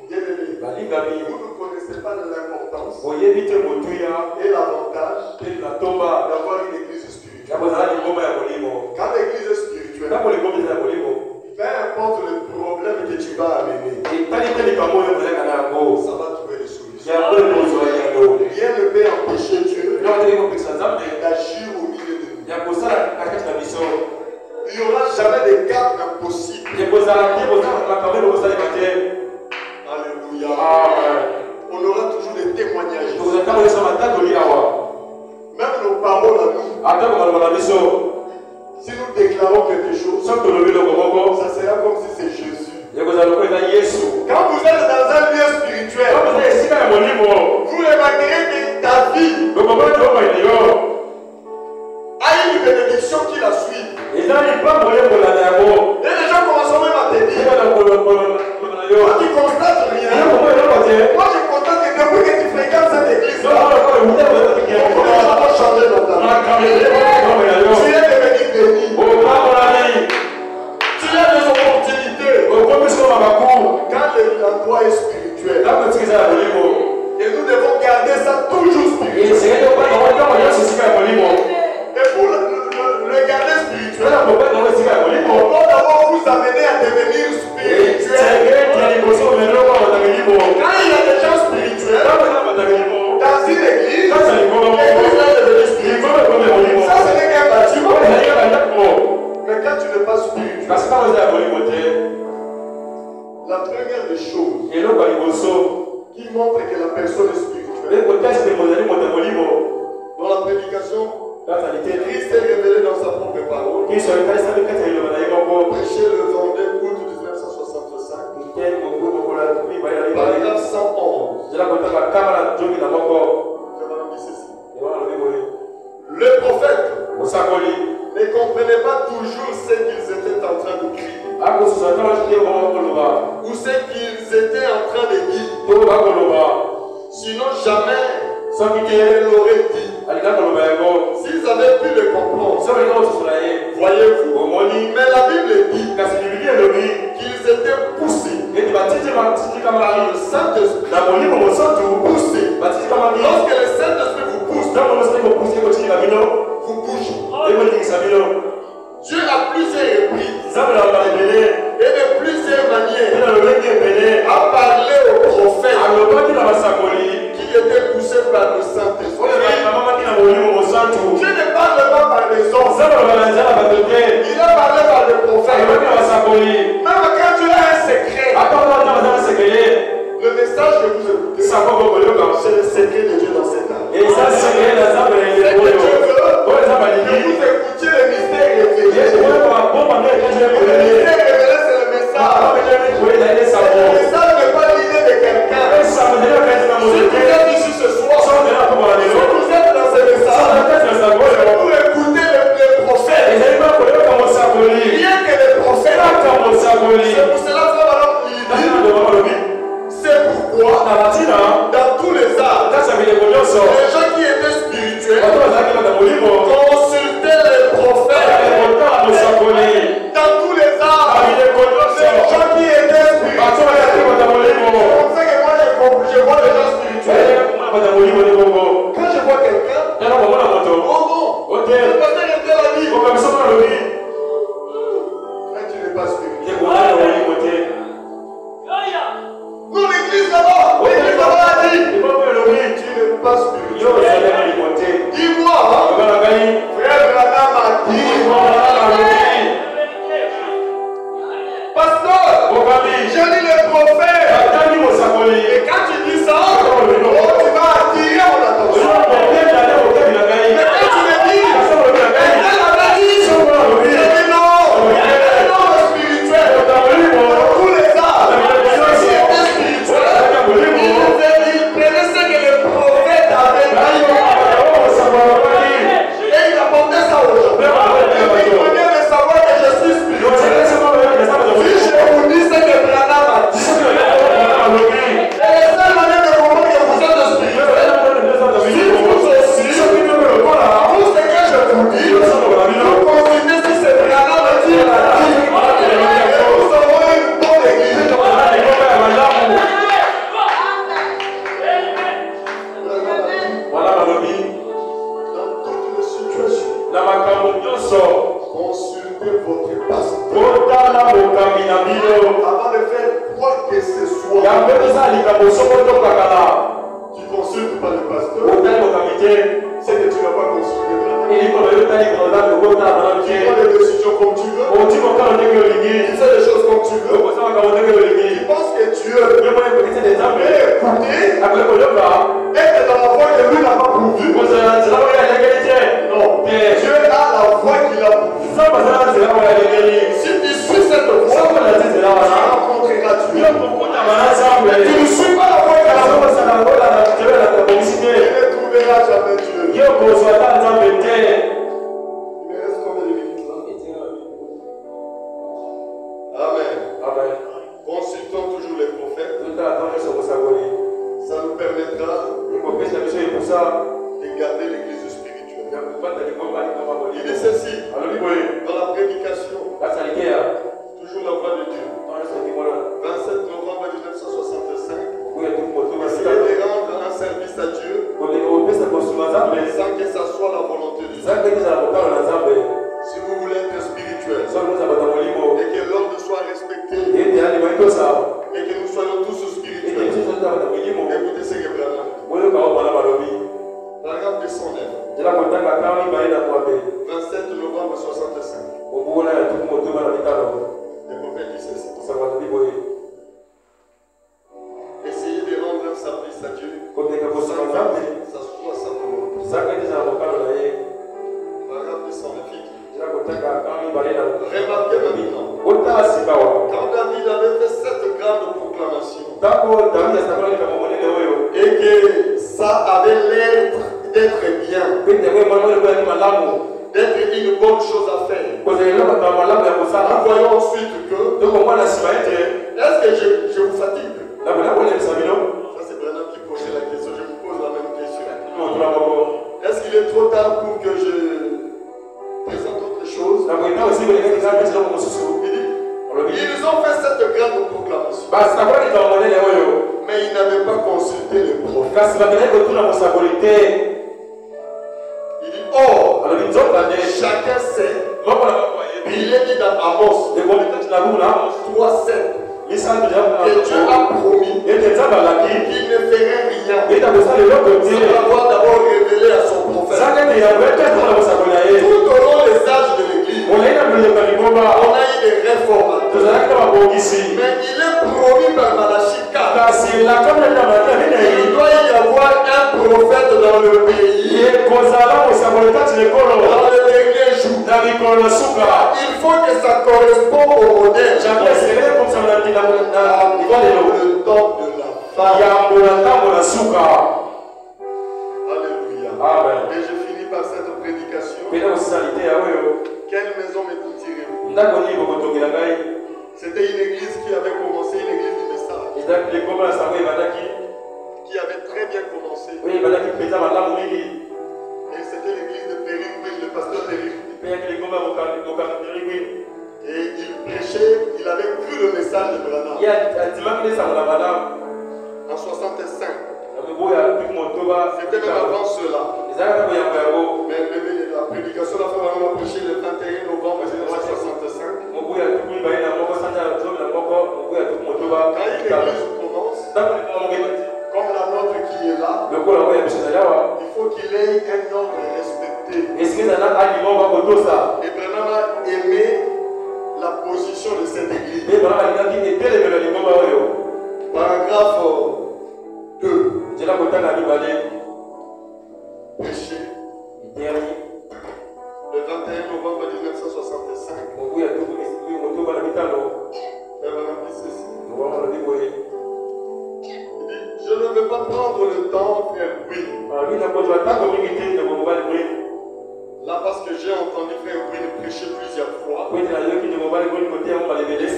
bien-aimés, vous ne connaissez pas l'importance et l'avantage d'avoir une église spirituelle. Quand l'église est spirituelle, peu importe le problème que tu vas amener, ça va trouver des solutions. Rien ne peut empêcher Dieu d'agir au milieu de nous. Il n'y aura jamais de cas impossibles. Alléluia. On aura toujours des témoignages. Même nos paroles à nous. Si nous déclarons quelque chose, ça sera comme si c'est Jésus. Quand vous êtes dans un lieu spirituel, vous remarquerez que ta vie a une bénédiction qui la suit. Et les gens commencent même à te dire, toi tu constates rien. Moi je constate que depuis que tu fréquentes cette Quand l'emploi est spirituel, et nous devons garder ça toujours spirituel. Et pour le garder spirituel, on doit d'abord vous amener à devenir spirituel. Quand il y a des gens spirituels dans une église, ça ce n'est qu'un bâtiment. Mais quand tu n'es pas spirituel, la première des choses qui montre que la personne est spirituelle, dans la prédication, Christ est révélé dans sa propre parole. Prêché le 22 août 1965. Paragraphe 111. Le prophète ne comprenait pas toujours ce qu'ils étaient en train de crier ou ce qu'ils étaient en train de dire. Sinon jamais il l'aurait dit. S'ils avaient pu le comprendre, voyez-vous, mais la Bible dit qu'ils étaient poussés par le Saint-Esprit. Poussés. Lorsque le Saint-Esprit vous pousse, vous bougez. Dieu a plusieurs reprises et de plusieurs manières a parlé aux prophètes qui étaient poussés par le Saint-Esprit. Dieu ne parle pas par les hommes. Il a parlé par les prophètes. Même quand tu as un secret, le message que vous écoutez, c'est le secret de Dieu dans cette âme. Et ça, c'est que Dieu veut que vous écoutiez le mystère révélé. Le mystère révélé, c'est le message. Le message n'est pas l'idée de quelqu'un. Si vous êtes ici ce soir, si vous êtes dans ce message, pour écouter les prophètes, rien que les prophètes, c'est pour cela que c'est pourquoi dans tous les arts, les gens qui étaient spirituels consultaient les prophètes. Dans tous les arts, les gens qui étaient spirituels, on sait que moi je vois les gens spirituels. Quand je vois quelqu'un, le pasteur était la vie. Mais tu n'es pas spirituel. Non, l'église là-bas, a dit, tu n'es pas spirituel. Dis-moi, frère Branham a dit, pasteur, j'ai dit les prophètes. Et quand tu dis ça, tu vas attirer mon attention. Mais quand tu me dis, elle avait dit, je dis non, spirituel. Dans tous les arts, ceux qui étaient spirituels, ils prenaient ce que les prophètes avaient dit. Et ils apportaient ça aux gens. Et puis ils venaient de savoir que je suis spirituel. Si je vous dis ce que Branham a dit, et la seule manière de comprendre que vous êtes spirituel, si vous aussi, tout ce que je vous dis, vous considérez si c'est Branham a dit, et nous avons une bonne église. Dans toutes les situations, consultez votre pasteur avant de faire quoi que ce soit. Tu consultes pas le pasteur, c'est que tu n'as pas consulté Branham. Tu prends des décisions comme tu veux, tu fais les choses comme tu veux, tu penses que Dieu peut écouter, être dans la voie que lui n'a pas pourvue. Non, Dieu a la voie qu'il a pourvue. Si tu suis cette voie, tu rencontreras Dieu. Mais tu ne suis pas la voie qu'il a pourvue, tu ne trouveras jamais Dieu. Il me reste combien de minutes là? Amen. Consultons toujours les prophètes. Ça nous permettra de garder l'église spirituelle. Il dit ceci dans la prédication, toujours la voix de Dieu. 27 Et que ça avait l'air d'être bien. D'être une bonne chose à faire. Nous voyons ensuite que est-ce que je vous fatigue? Ça c'est Branham qui posait la question, je vous pose la même question. Est-ce qu'il est trop tard pour que je présente autre chose? Ils ont fait cette grande proclamation. Mais ils n'avaient pas consulté les prophètes. Il dit, oh, chacun sait. Il est dit dans Amos 3:7 que Dieu a promis qu'il ne ferait rien sans avoir d'abord révélé à son prophète. Tout au long des âges de l'Église, on a eu des réformateurs. Mais il est promis par Malachi 4 qu'il doit y avoir un prophète dans le pays. Dans le dernier jour. Il faut que ça corresponde au modèle. Le temps de la femme. Alléluia. Amen. Et je finis par cette prédication. Quelle maison me tirez-vous? C'était une église qui avait commencé, une église du message. Qui avait très bien commencé. Et c'était l'église de Périguin, le pasteur Périguin. Et il prêchait, il avait cru le message de Branham. En 65. C'était même avant cela. Mais la prédication de la femme a prêché le 21 novembre 1965. Quand une église commence, comme la nôtre qui est là, il faut qu'il ait un ordre respecté. Et Branham a aimé la position de cette église. Paragraphe 2. Péché. Le 21 novembre 1965. Il dit, je ne veux pas prendre le temps, frère Will. Là, parce que j'ai entendu frère Will prêcher plusieurs fois. Et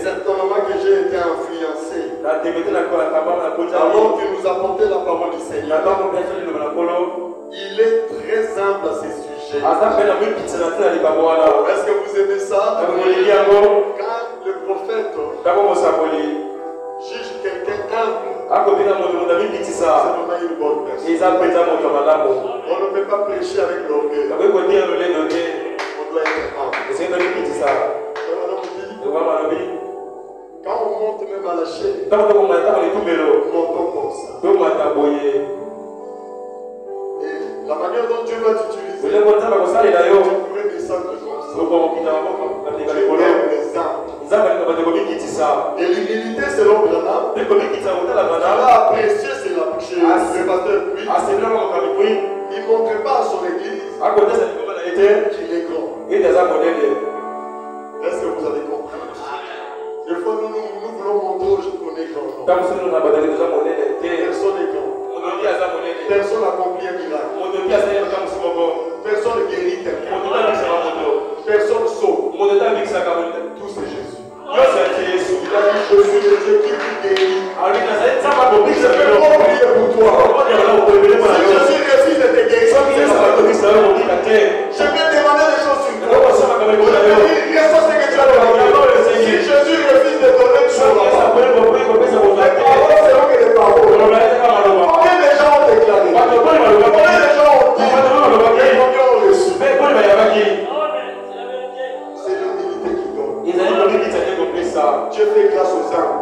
certainement que j'ai été influencé. Alors qu'il nous apportait la parole du Seigneur. Il est très humble à ces sujets. Est-ce que vous aimez ça? Quand le prophète juge quelqu'un humble, c'est vraiment une bonne personne. On ne peut pas prêcher avec l'orgueil. On doit être humble. Quand on monte même à la chaîne, montons comme ça. Et la manière dont Dieu va t'utiliser, tu pourrais descendre comme ça. Tu aimes les âmes. Et l'humilité selon Branham, il a apprécié c'est la bouchée. Le pasteur Puy, il ne montrait pas à son église qu'il est grand. Est-ce que vous avez compris? Des fois, nous voulons montrer aux gens qu'on est grand. Personne n'est grand. Personne n'accomplit un miracle. Personne ne guérit quelqu'un. Personne sauve. Tout c'est Jésus. Il a dit, je suis le Dieu qui vous guérit. Je peux pas prier pour toi. Si Jésus refuse de te guérir, je vais demander des choses sur toi. Reçois ce que tu as demandé. Si Jésus refuse de donner, tu ne vas pas. Les paroles seront que des paroles. Combien de gens ont déclaré? Combien de gens ont dit? Combien ont reçu? C'est l'humilité qui donne. Dieu fait grâce aux âmes.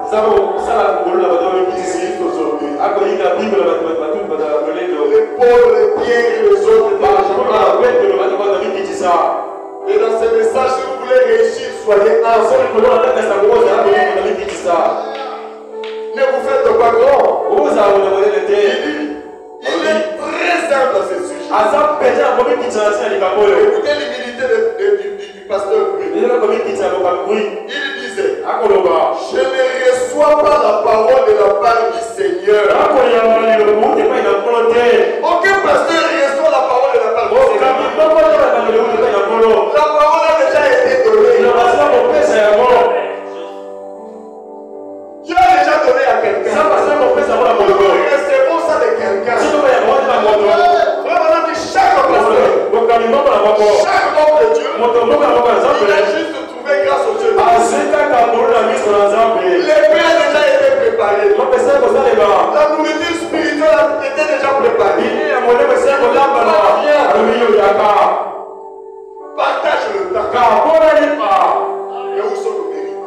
Qui existent aujourd'hui. Les pauvres, les Pierre et les autres. Et dans ce message, si vous voulez réussir, soyez humble. Ne vous faites pas grand. Il est très humble à ce sujet. Écoutez l'humilité du pasteur Puy. Il disait, je ne reçois pas la parole de la part d'ici. quelqu'un. Nous recevons ça de quelqu'un. Chaque pasteur, chaque homme de Dieu, il a juste trouvé grâce au Dieu. Les pains ont déjà été préparés. La nourriture spirituelle était déjà préparée. Partage le temps. Et où sont nos mérites?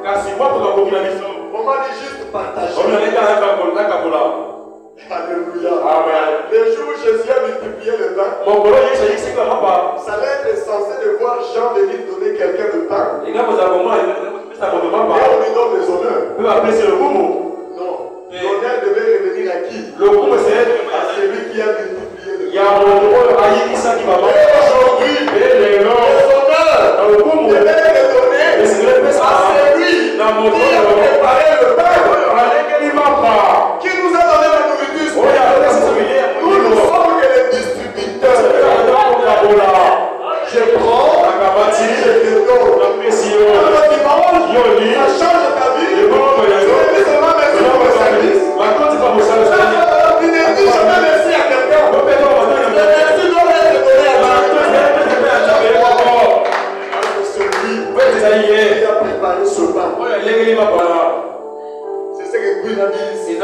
On m'a dit juste partager. Alléluia. Amen. Le jour où Jésus a multiplié le pain, ça allait être censé de voir Jean venir donner quelqu'un de pain. Et on lui donne les honneurs. Non. L'honneur devait revenir à qui? À celui qui a multiplié le pain. Et aujourd'hui, les honneurs devaient être donnés à celui qui a préparé le pain. Qui nous a donné la nourriture spirituelle? Nous ne sommes que les distributeurs. Je prends, je te donne. Quand tu manges, ça change ta vie. Je ne dis seulement merci pour le service. Tu ne dis jamais merci à quelqu'un. Le merci doit être donné à celui qui a préparé ce pain. C'est ce que Dieu a dit ici. Il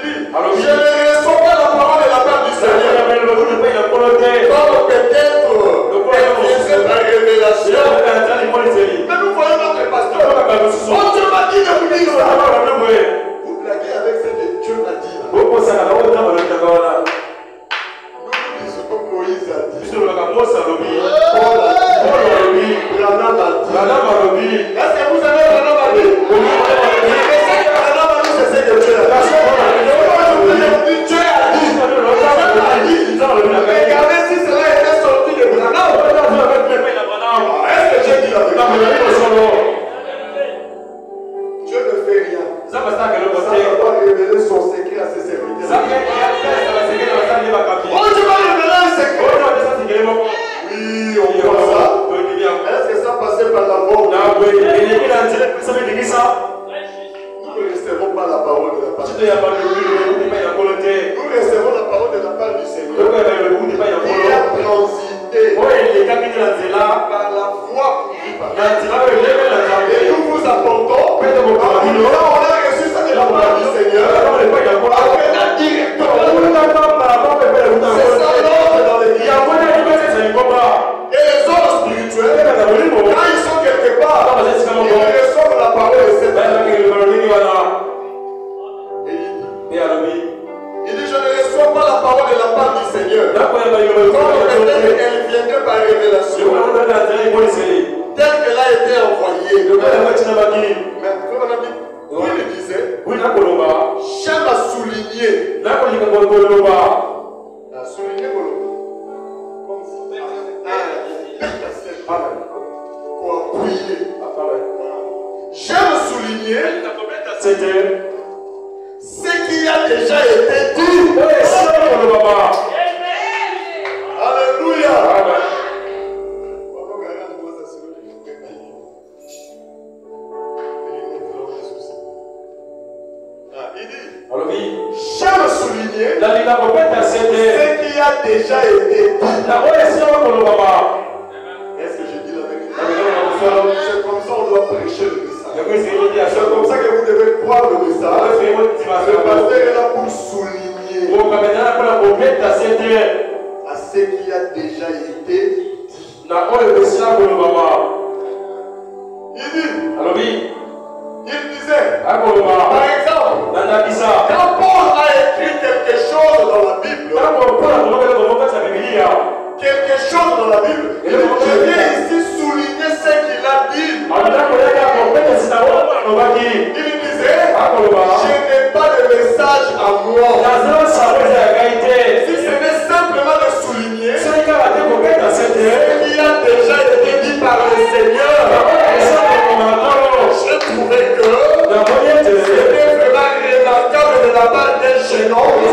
dit, je ne reçois pas la parole de la part du Seigneur. Comme peut-être par révélation. Mais nous voyons notre pasteur. Oh, Dieu m'a dit de vous dire ça. Vous blaguez avec ce que Dieu m'a dit. Nous disons comme Moïse a dit. Branham a dit. Est-ce que vous avez Branham a dit? C'est ce que Dieu a dit. Dieu a dit. Regardez si cela était sorti de Branham. Est-ce que j'ai dit la vérité? Dieu ne fait rien. Ça va pas révéler son secret à ses serviteurs. Oh, tu vas révéler un secret. Oui, on voit ça. Est-ce que ça passait par la voix? Nous ne recevons pas la parole de la part. Nous recevons la parole de la part du Seigneur. Il a transité par la voie pourvue par Dieu. Et nous vous apportons. On a reçu ça de la part du Seigneur. Appelez directement. C'est ça l'ordre dans les vies. Et les hommes spirituels, quand ils sont quelque part, ils reçoivent la parole de cette il dit, je ne reçois pas la parole de la part du Seigneur. Comme peut-être elle viendrait par révélation. Telle qu'elle a été envoyée. Mais il disait, j'aime à souligner. À souligner comme ça. Pour appuyer. J'aime souligner ce qui a déjà été dit. Alléluia. Il dit, j'aime souligner ce qui a déjà été dit. Est-ce que je dis la vérité? C'est comme ça on doit prêcher le message. C'est comme ça que vous devez croire le message. Le pasteur est là pour souligner à ce qui a déjà été dit. Il disait, par exemple, quand Paul a écrit quelque chose dans la Bible, quelque chose dans la Bible, je viens ici souligner ce qu'il a dit. Il disait, je n'ai pas de message à moi. Si ce n'est simplement de souligner ce qui a déjà été dit par le Seigneur, j'ai trouvé que c'était vraiment remarquable de la part d'un jeune homme de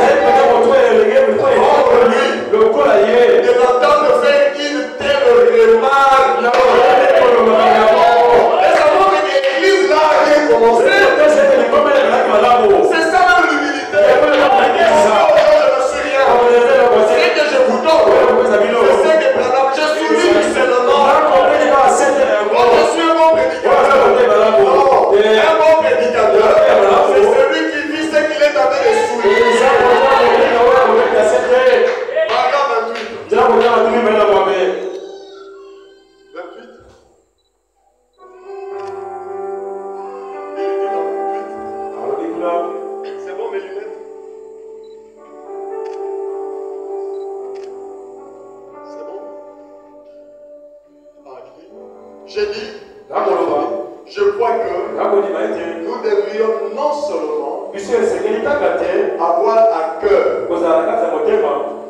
l'entendre faire une telle remarque. Et ça montre que l'église là a rien commencé. C'est bon mes lunettes? C'est bon? J'ai dit, je crois que nous devrions non seulement avoir à cœur,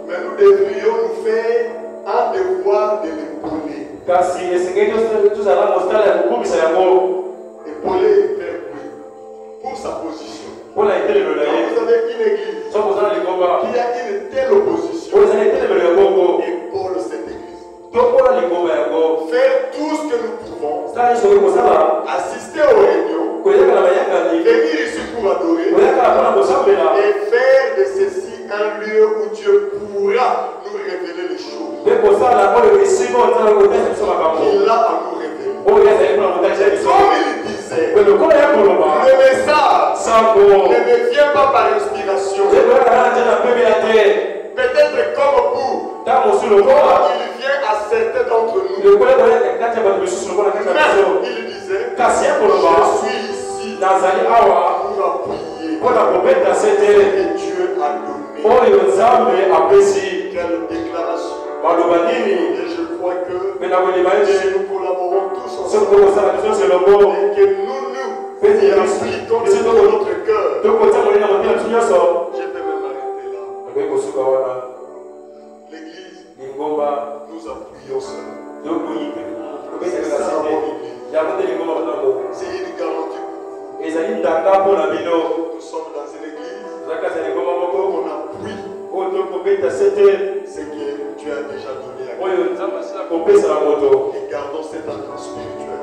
mais nous devrions nous faire un devoir de l'épauler. Épauler vers lui, pour sa position. Quand vous avez une église qui a une telle opposition, épaule cette église. Faire tout ce que nous pouvons, assister aux réunions, venir ici pour adorer, et faire de ceci un lieu où Dieu pourra nous révéler les choses qu'il a à nous révéler. Comme il disait, le message ne me vient pas par inspiration. Peut-être comme vous, il vient à certains d'entre nous. Mais il disait, je suis ici pour appuyer ce que Dieu a donné. Quelle déclaration. Et je crois que nous collaborons tous ensemble et que nous impliquons de notre cœur. Je peux même m'arrêter là. L'église, nous appuyons cela. C'est ça la bonne église. C'est une garantie pour vous. Nous sommes dans une église où on appuie ce que Dieu a déjà donné à nous. Et gardons cet ancre spirituel.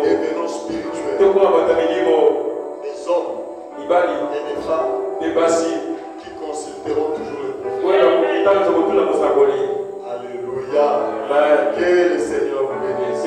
Devenons spirituels. Des hommes et des femmes qui consulteront toujours le prophète. Alléluia. Que le Seigneur vous bénisse.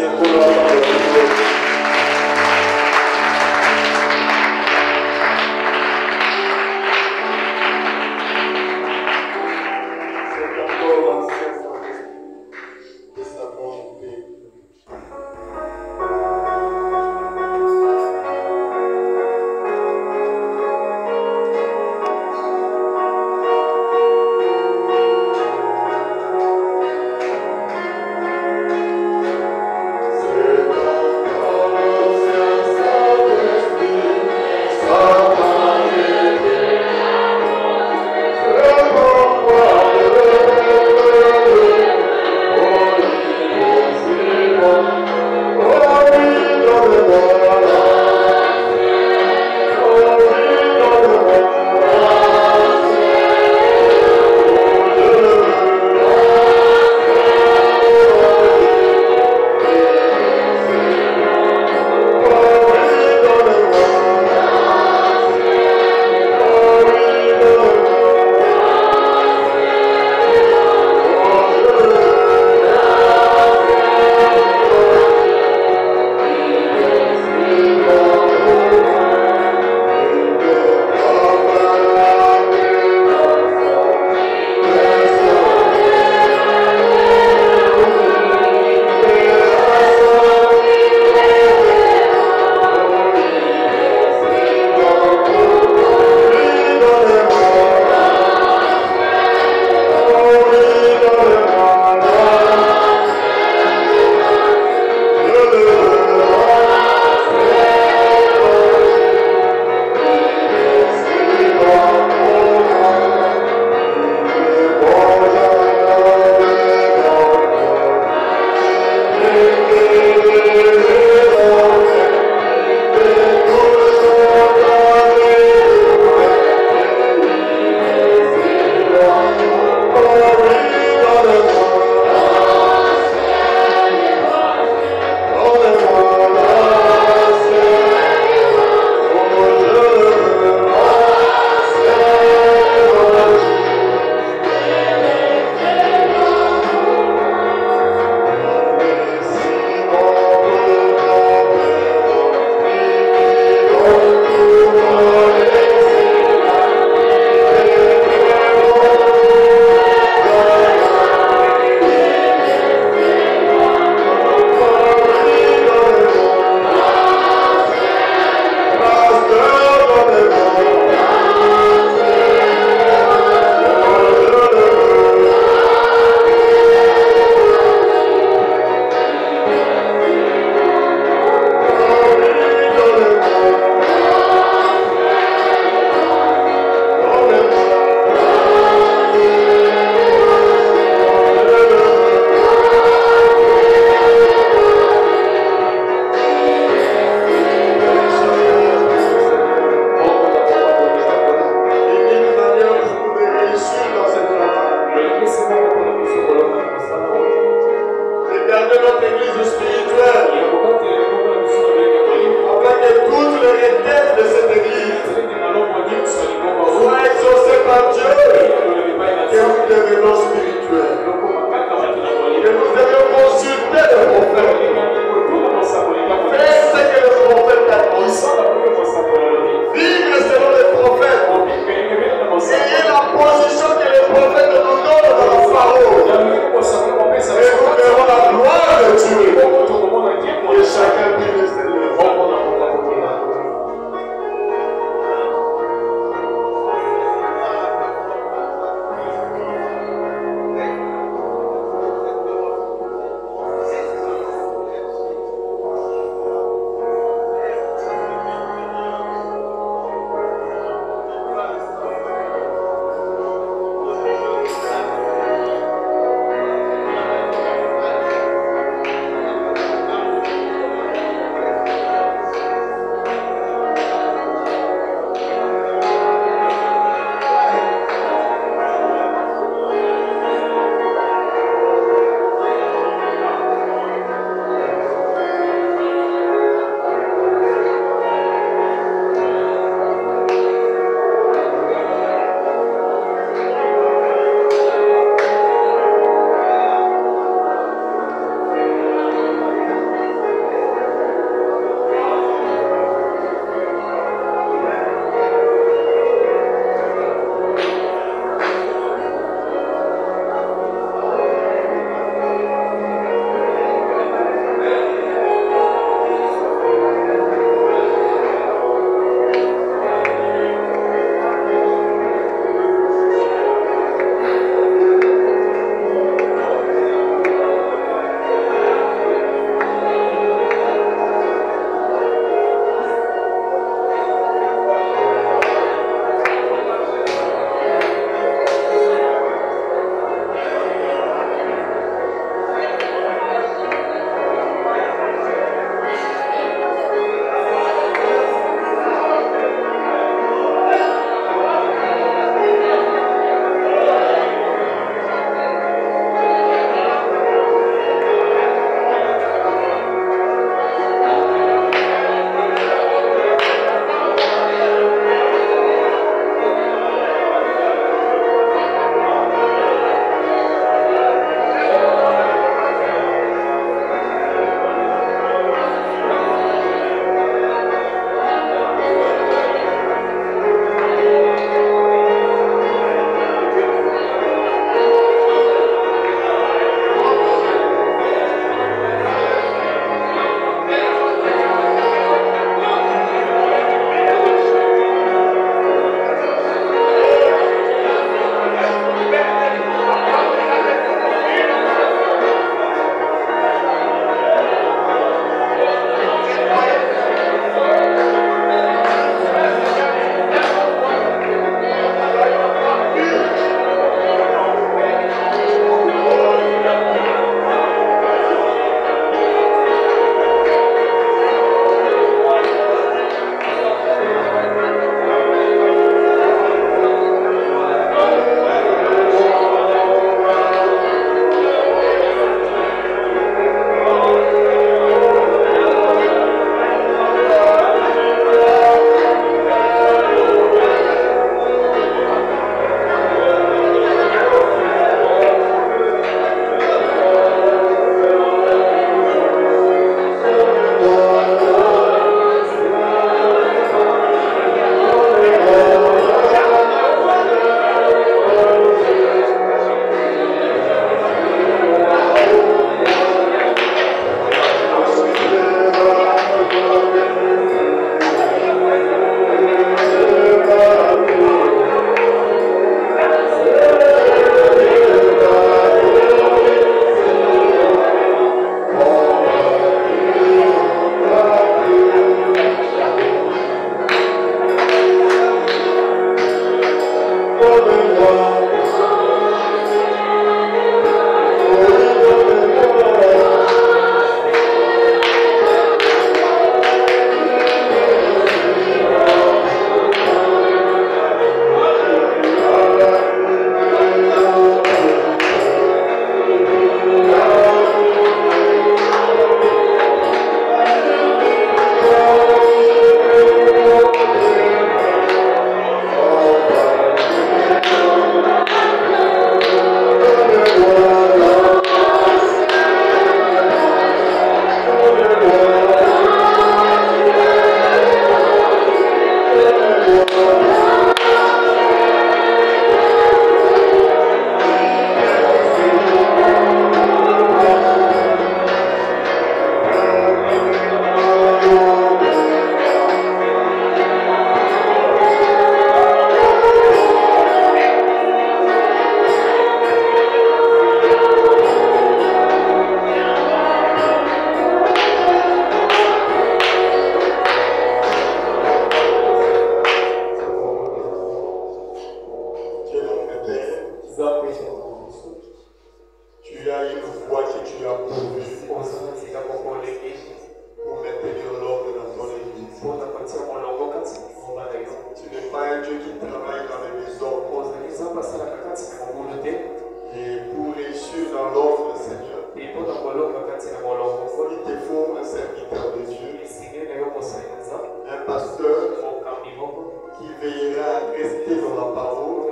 veillera à rester dans la parole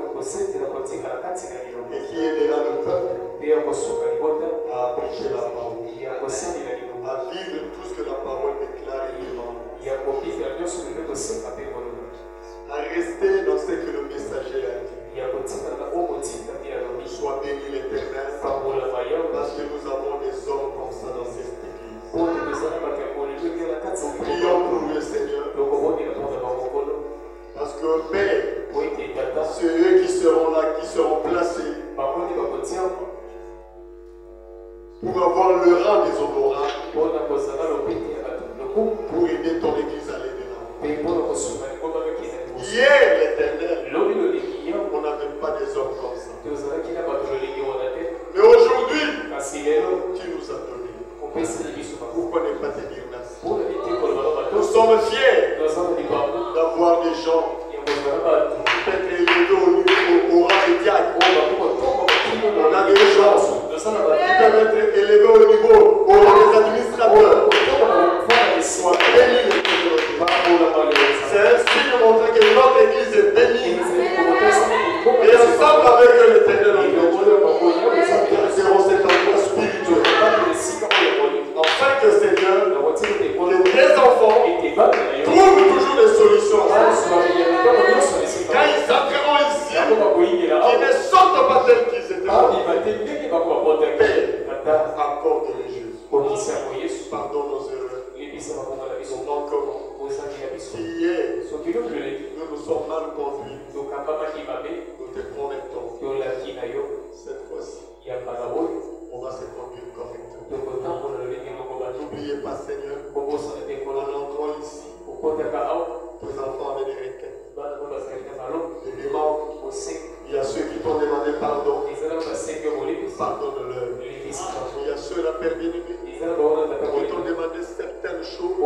et qui aidera le peuple à appliquer la parole, à vivre tout ce que la parole déclare et demande, à rester dans ce que le messager a dit. Sois béni l'Éternel, parce que nous avons des hommes comme ça dans cette église. Prions pour eux, Seigneur. Parce que Père, c'est eux qui seront là, qui seront placés pour avoir le rang des honorables, pour aider ton église à aller de l'avant. Hier, l'Éternel, on n'avait pas des hommes comme ça. Mais aujourd'hui, tu nous as donné. Pourquoi ne pas te dire merci? Nous sommes fiers d'avoir des gens peut-être élevés au rang de diacre. On a des gens qui peuvent être élevés au niveau des administrateurs. Sois béni. C'est un signe de montrer que notre église est bénie. Et ensemble avec l'Éternel, nous avons cet emploi spirituel. Afin que Seigneur, que tes enfants trouvent toujours des solutions. Quand ils entreront ici, qu'ils ne sortent pas tels qu'ils étaient. Père, accorde-les Jésus. Pardonne nos erreurs. Nous manquons. Si hier, nous nous sommes mal conduits, nous te promettons. Cette fois-ci, on va se conduire correctement. N'oubliez pas, Seigneur, en entrant ici, tes enfants avaient des requêtes. Et des manques. Il y a ceux qui t'ont demandé pardon. Pardonne-leur. Il y a ceux, la Père bien-aimé, qui t'ont demandé certaines choses.